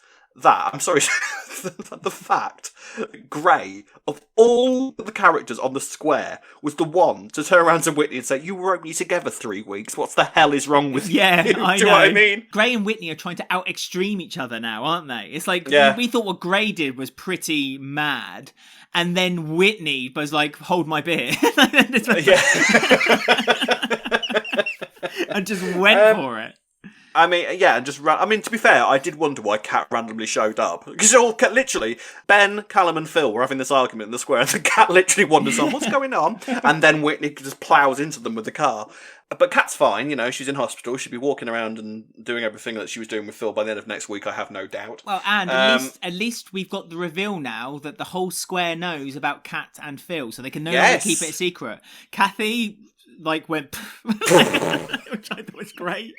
Gray, of all the characters on the square, was the one to turn around to Whitney and say, "You were only together 3 weeks. What the hell is wrong with you?" I know. Do you know what I mean? Gray and Whitney are trying to out-extreme each other now, aren't they? It's like, we thought what Gray did was pretty mad, and then Whitney was like, "Hold my beer." And just went for it. I mean, to be fair, I did wonder why Kat randomly showed up. Because literally, Ben, Callum and Phil were having this argument in the square, and the Kat literally wanders on, what's going on? And then Whitney just ploughs into them with the car. But Kat's fine, she's in hospital. She'll be walking around and doing everything that she was doing with Phil by the end of next week, I have no doubt. Well, and at least we've got the reveal now that the whole square knows about Kat and Phil, so they can no longer keep it a secret. Kathy, went... which I thought was great.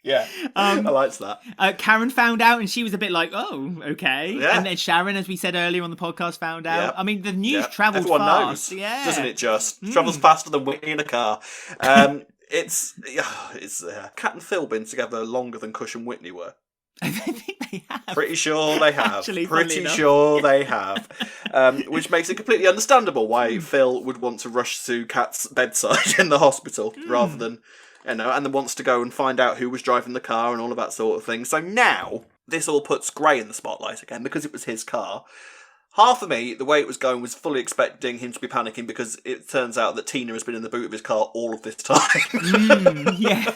Yeah, I liked that. Karen found out and she was a bit like, oh, okay. Yeah. And then Sharon, as we said earlier on the podcast, found out. Yeah. I mean, the news travels fast. Everyone knows, doesn't it just? Travels faster than Whitney in a car. It's Kat and Phil been together longer than Cush and Whitney were. I don't think they have. Pretty sure they have. Actually, Pretty sure they have. Which makes it completely understandable why Phil would want to rush to Kat's bedside in the hospital rather than, and then wants to go and find out who was driving the car and all of that sort of thing. So now this all puts Gray in the spotlight again because it was his car. Half of me, the way it was going, was fully expecting him to be panicking because it turns out that Tina has been in the boot of his car all of this time. Yeah.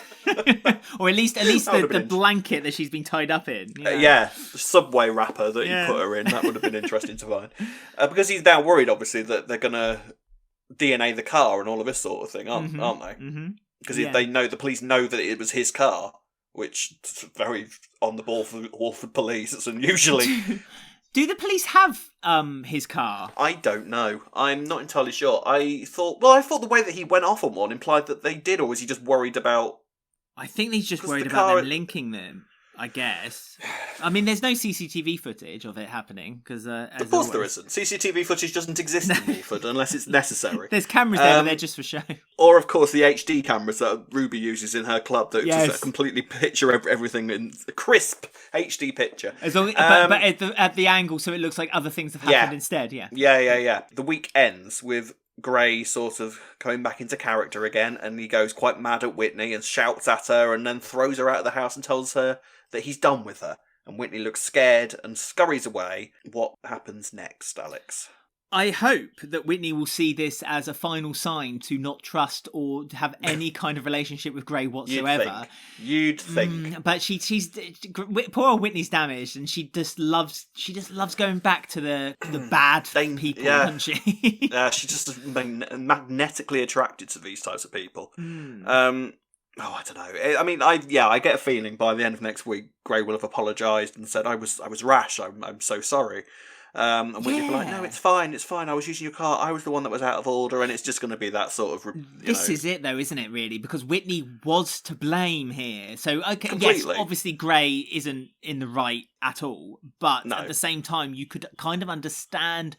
Or at least the blanket that she's been tied up in. Yeah, the subway wrapper that you put her in. That would have been interesting to find. Because he's now worried, obviously, that they're going to DNA the car and all of this sort of thing, aren't they? Mm-hmm. Because the police know that it was his car, which is very on the ball for Walford police. It's unusually... Do the police have his car? I don't know. I'm not entirely sure. I thought the way that he went off on one implied that they did, or was he just worried about... I think he's just worried about them linking them, I guess. I mean, there's no CCTV footage of it happening. Of course there isn't. CCTV footage doesn't exist in Walford unless it's necessary. There's cameras there, but they're just for show. Or, of course, the HD cameras that Ruby uses in her club that just completely picture everything in a crisp HD picture. As long, but at the angle, so it looks like other things have happened instead, Yeah. The week ends with Gray sort of coming back into character again, and he goes quite mad at Whitney and shouts at her and then throws her out of the house and tells her that he's done with her. And Whitney looks scared and scurries away. What happens next, Alex? I hope that Whitney will see this as a final sign to not trust or have any kind of relationship with Gray whatsoever. You'd think. But she's poor old Whitney's damaged, and she just loves going back to the bad people, doesn't she? Yeah, she's just magnetically attracted to these types of people. I don't know. I mean, I get a feeling by the end of next week, Gray will have apologised and said, "I was rash. I'm so sorry." And Whitney will be like, "No, it's fine. I was using your car. I was the one that was out of order," and it's just going to be that sort of. This is it, though, isn't it? Really, because Whitney was to blame here. So, completely. Yes, obviously, Gray isn't in the right at all, but at the same time, you could kind of understand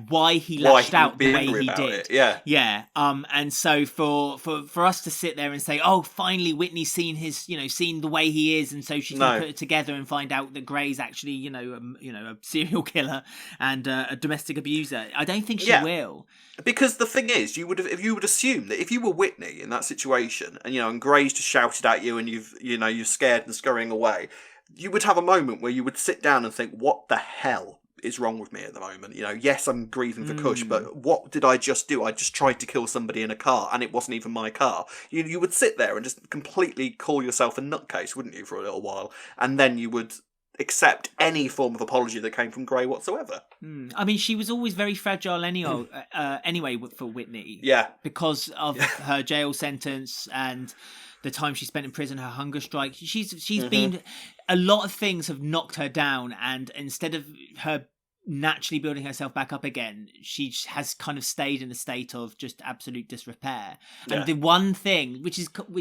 why he lashed out the way he did. Yeah. And so for us to sit there and say, "Oh, finally, Whitney's seen seen the way he is," and so she's going to put it together and find out that Gray's actually, a serial killer and a domestic abuser. I don't think she will. Because the thing is, you would assume that if you were Whitney in that situation, and Gray's just shouted at you, and you're scared and scurrying away, you would have a moment where you would sit down and think, "What the hell is wrong with me at the moment? Yes, I'm grieving for Kush, but what did I just do? I just tried to kill somebody in a car, and it wasn't even my car." You would sit there and just completely call yourself a nutcase, wouldn't you, for a little while, and then you would accept any form of apology that came from Gray whatsoever. I mean, she was always very fragile anyway for Whitney. Yeah. Because of her jail sentence and the time she spent in prison, her hunger strike. She's been... A lot of things have knocked her down, and instead of her naturally building herself back up again, she has kind of stayed in a state of just absolute disrepair. And the one thing, which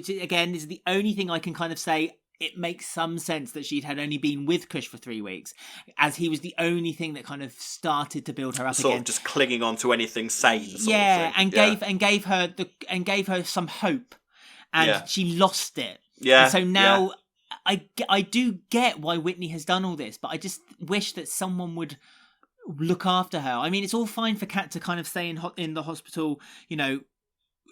again is the only thing I can kind of say, it makes some sense that she'd had only been with Kush for 3 weeks, as he was the only thing that kind of started to build her up sort again. Of just clinging on to anything sane. And gave her some hope, and she lost it. Yeah. And so now I do get why Whitney has done all this, but I just wish that someone would look after her. I mean, it's all fine for Kat to kind of stay in the hospital,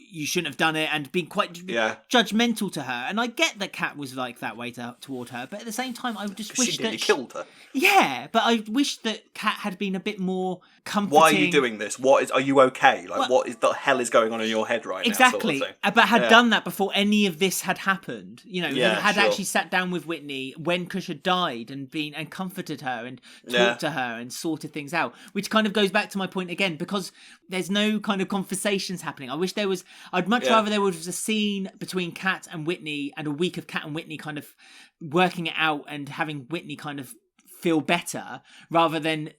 you shouldn't have done it, and being quite judgmental to her. And I get that Kat was like that way toward her, but at the same time, I just wish that she killed her. Yeah, but I wish that Kat had been a bit more comforting. Why are you doing this? Are you okay? What is the hell is going on in your head right exactly. now? Exactly. But had done that before any of this had happened. Had actually sat down with Whitney when Kush had died and comforted her and talked to her and sorted things out. Which kind of goes back to my point again, because there's no kind of conversations happening. I wish there was. I'd much rather there was a scene between Kat and Whitney and a week of Kat and Whitney kind of working it out and having Whitney kind of feel better, rather than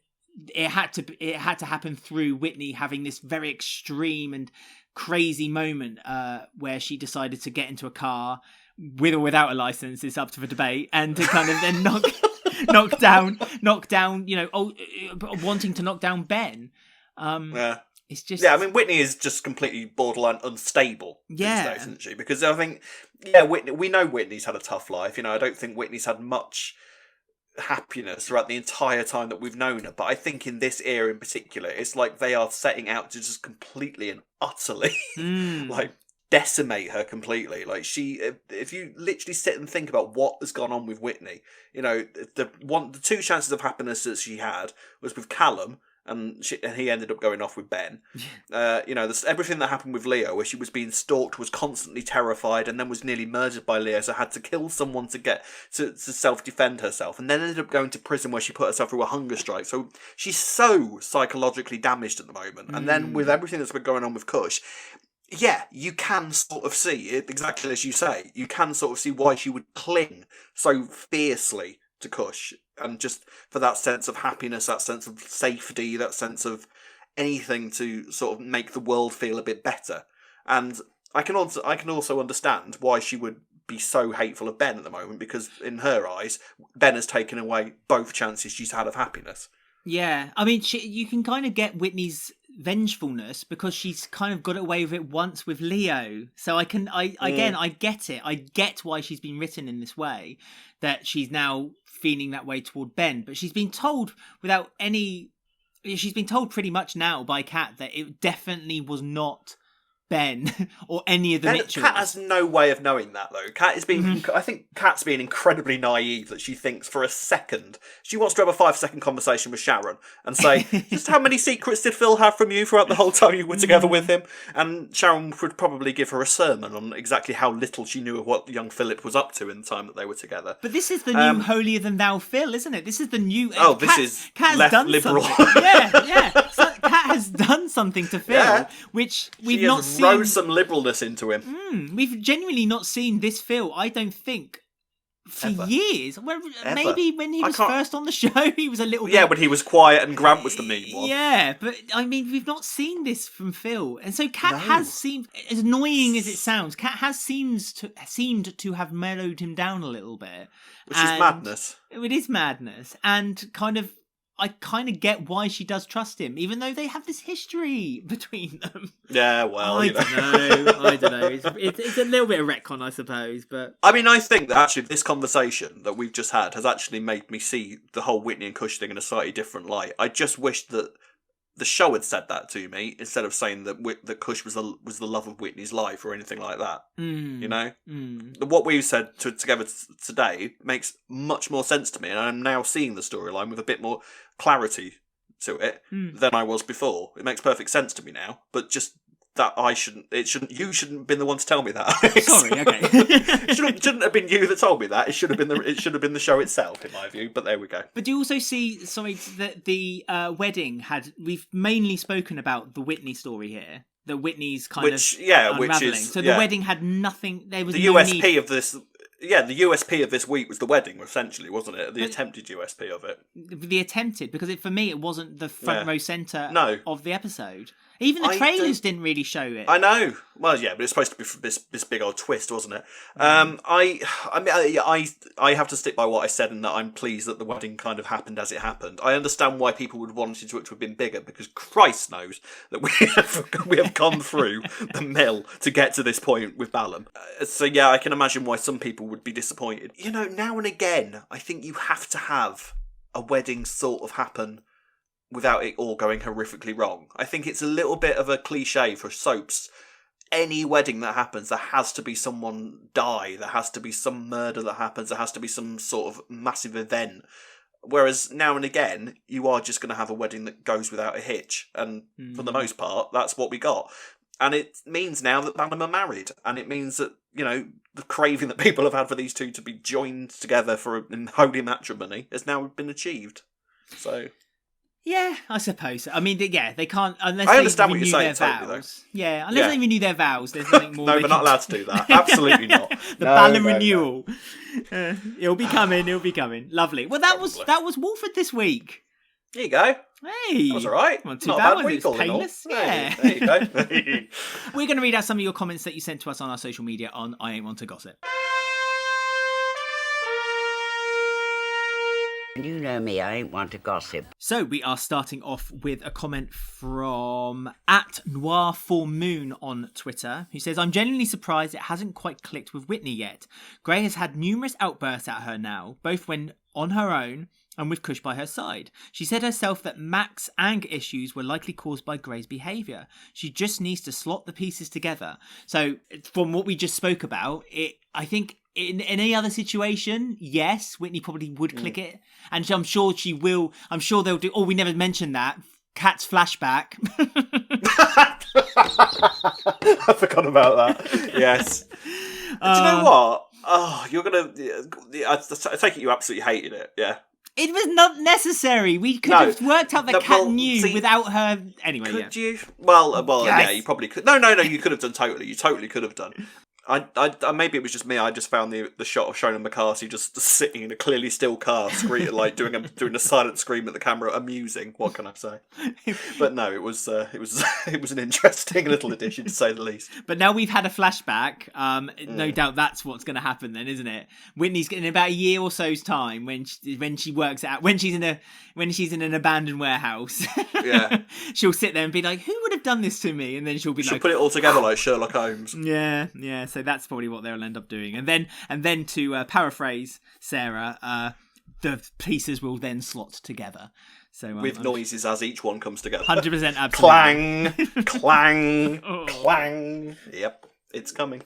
it had to happen through Whitney having this very extreme and crazy moment where she decided to get into a car with or without a license. It's up to the debate, and to kind of then knock down, wanting to knock down Ben. It's just... Yeah, I mean, Whitney is just completely borderline unstable these days, isn't she? Because I think, Whitney, we know Whitney's had a tough life. I don't think Whitney's had much happiness throughout the entire time that we've known her. But I think in this era in particular, it's like they are setting out to just completely and utterly like decimate her completely. Like if you literally sit and think about what has gone on with Whitney, you know, the two chances of happiness that she had was with Callum. And he ended up going off with Ben. You know, everything that happened with Leo, where she was being stalked, was constantly terrified, and then was nearly murdered by Leo, so had to kill someone to get to self-defend herself, and then ended up going to prison where she put herself through a hunger strike. So she's so psychologically damaged at the moment. And then with everything that's been going on with Kush, yeah, you can sort of see it, exactly as you say. You can sort of see why she would cling so fiercely to Kush, and just for that sense of happiness, that sense of safety, that sense of anything to sort of make the world feel a bit better. And I can also understand why she would be so hateful of Ben at the moment, because in her eyes, Ben has taken away both chances she's had of happiness. Yeah, I mean, you can kind of get Whitney's vengefulness because she's kind of got away with it once with Leo. So I get it. I get why she's been written in this way, that she's now feeling that way toward Ben. But she's been told she's been told pretty much now by Kat that it definitely was not Ben or any of the Mitchells. Kat has no way of knowing that, though. Kat is being, I think Kat's being incredibly naive that she thinks for a second she wants to have a 5-second conversation with Sharon and say, just how many secrets did Phil have from you throughout the whole time you were together with him? And Sharon would probably give her a sermon on exactly how little she knew of what young Philip was up to in the time that they were together. But this is the new holier than thou Phil, isn't it? This is the new. This is left done liberal. Yeah. So Kat has done something to Phil, which we've not seen. Rose some liberalness into him. We've genuinely not seen this Phil, I don't think, for years. Well, maybe when he was first on the show, he was a little bit... Yeah, when he was quiet and Grant was the mean one. Yeah, but I mean, we've not seen this from Phil. And so Kat has seemed, as annoying as it sounds, Kat has seemed to have mellowed him down a little bit. Which is madness. It is madness. And I kind of get why she does trust him, even though they have this history between them. Yeah, well, I don't know. It's a little bit of retcon, I suppose, but... I mean, I think that actually this conversation that we've just had has actually made me see the whole Whitney and Kush thing in a slightly different light. I just wish that the show had said that to me, instead of saying that Kush was the love of Whitney's life or anything like that. You know? What we've said together today makes much more sense to me, and I'm now seeing the storyline with a bit more clarity to it than I was before. It makes perfect sense to me now, but just that you shouldn't have been the one to tell me that. Sorry, okay. It shouldn't have been you that told me that. It should have been the show itself, in my view. But there we go. But do you also see, that the wedding we've mainly spoken about the Whitney story here. The Whitney's unraveling. So the wedding had nothing. There was the USP of this. Yeah, the USP of this week was the wedding, essentially, wasn't it? The attempted USP of it. The attempted, because for me, it wasn't the front row centre of the episode. Even the trailers didn't really show it. I know. Well, yeah, but it's supposed to be this big old twist, wasn't it? I have to stick by what I said, in that I'm pleased that the wedding kind of happened as it happened. I understand why people would want it to have been bigger, because Christ knows that we have gone through the mill to get to this point with Ballum. So yeah, I can imagine why some people would be disappointed. You know, now and again, I think you have to have a wedding sort of happen without it all going horrifically wrong. I think it's a little bit of a cliche for soaps. Any wedding that happens, there has to be someone die, there has to be some murder that happens, there has to be some sort of massive event. Whereas now and again, you are just going to have a wedding that goes without a hitch. And for the most part, that's what we got. And it means now that Ballum are married. And it means that, you know, the craving that people have had for these two to be joined together in holy matrimony has now been achieved. So... Yeah, I suppose so. I mean, yeah, they can't, unless I understand they what you're renew saying, their vows. Totally, yeah, unless they renew their vows, there's nothing more. No, we're not allowed to do that. Absolutely not. The Ballum renewal. It'll be coming. Lovely. Well, that was Walford this week. There you go. Hey, that was all right. Not too bad. It's painless. Yeah. There you go. We're going to read out some of your comments that you sent to us on our social media on I Ain't Want to Gossip. You know me, I ain't one to gossip. So we are starting off with a comment from @Noir4Moon on Twitter, who says, I'm genuinely surprised it hasn't quite clicked with Whitney yet. Gray has had numerous outbursts at her now, both when on her own and with Kush by her side. She said herself that Mac's anger issues were likely caused by Gray's behaviour. She just needs to slot the pieces together. So from what we just spoke about, I think in any other situation, yes, Whitney probably would click it. And I'm sure she will. I'm sure they'll do. Oh, we never mentioned that. Cat's flashback. I forgot about that. Yes. Do you know what? Oh, you're going to... I take it you absolutely hated it, yeah? It was not necessary. We could have worked out that Cat knew without her. Anyway, could you? Well, yes. Yeah, you probably could. No, you could have done totally. You totally could have done. I maybe it was just me. I just found the shot of Sharon McCarthy just sitting in a clearly still car, like doing a silent scream at the camera, amusing. What can I say? But no, it was an interesting little addition to say the least. But now we've had a flashback. No doubt that's what's going to happen then, isn't it? Whitney's in about a year or so's time when she works out when she's in an abandoned warehouse. Yeah, she'll sit there and be like, "Who would have done this to me?" And then she'll put it all together like Sherlock Holmes. Yeah. So that's probably what they'll end up doing, and then to paraphrase Sarah, the pieces will then slot together. So with noises as each one comes together. 100% absolutely. Clang, clang, clang. Yep. It's coming.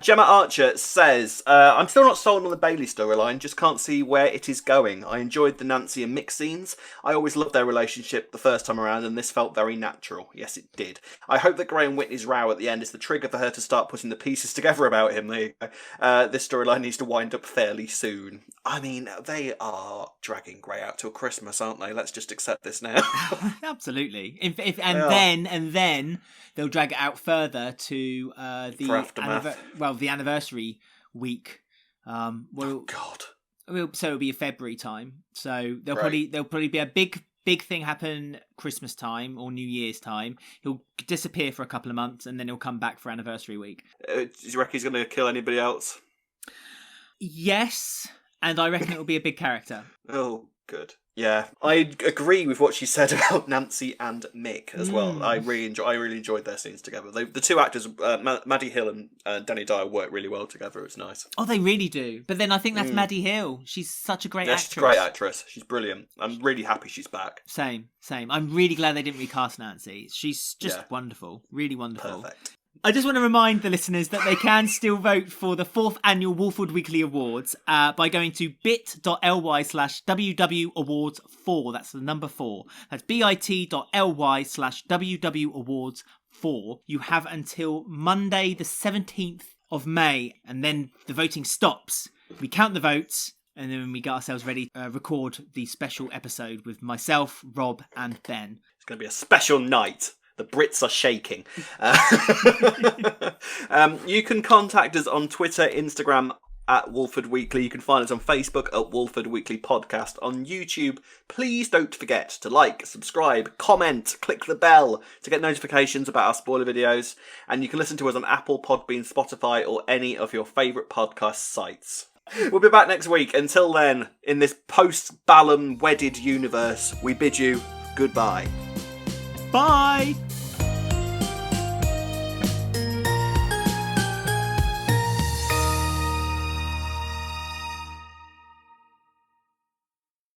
Gemma Archer says, I'm still not sold on the Bailey storyline, just can't see where it is going. I enjoyed the Nancy and Mick scenes. I always loved their relationship the first time around, and this felt very natural. Yes, it did. I hope that Gray and Whitney's row at the end is the trigger for her to start putting the pieces together about him. There you go. This storyline needs to wind up fairly soon. I mean, they are dragging Gray out till Christmas, aren't they? Let's just accept this now. Absolutely. Then they'll drag it out further to the anniversary week. Oh God! So it'll be a February time. So there'll probably be a big thing happen Christmas time or New Year's time. He'll disappear for a couple of months and then he'll come back for anniversary week. Do you reckon he's going to kill anybody else? Yes, and I reckon it will be a big character. Oh, good. Yeah, I agree with what she said about Nancy and Mick as well. I really enjoyed their scenes together. The two actors, Maddie Hill and Danny Dyer, work really well together. It's nice. Oh, they really do. But then I think that's Maddie Hill. She's such a great actress. She's a great actress. She's brilliant. I'm really happy she's back. Same. I'm really glad they didn't recast Nancy. She's just wonderful. Really wonderful. Perfect. I just want to remind the listeners that they can still vote for the 4th annual Walford Weekly Awards by going to bit.ly/WW Awards4. That's the number 4. That's bit.ly/WW Awards4. You have until Monday the 17th of May, and then the voting stops. We count the votes, and then when we get ourselves ready, record the special episode with myself, Rob, and Ben. It's going to be a special night. The Brits are shaking. You can contact us on Twitter, Instagram at Walford Weekly. You can find us on Facebook at Walford Weekly Podcast. On YouTube, please don't forget to like, subscribe, comment, click the bell to get notifications about our spoiler videos. And you can listen to us on Apple, Podbean, Spotify, or any of your favourite podcast sites. We'll be back next week. Until then, in this post-Ballum wedded universe, we bid you goodbye. Bye!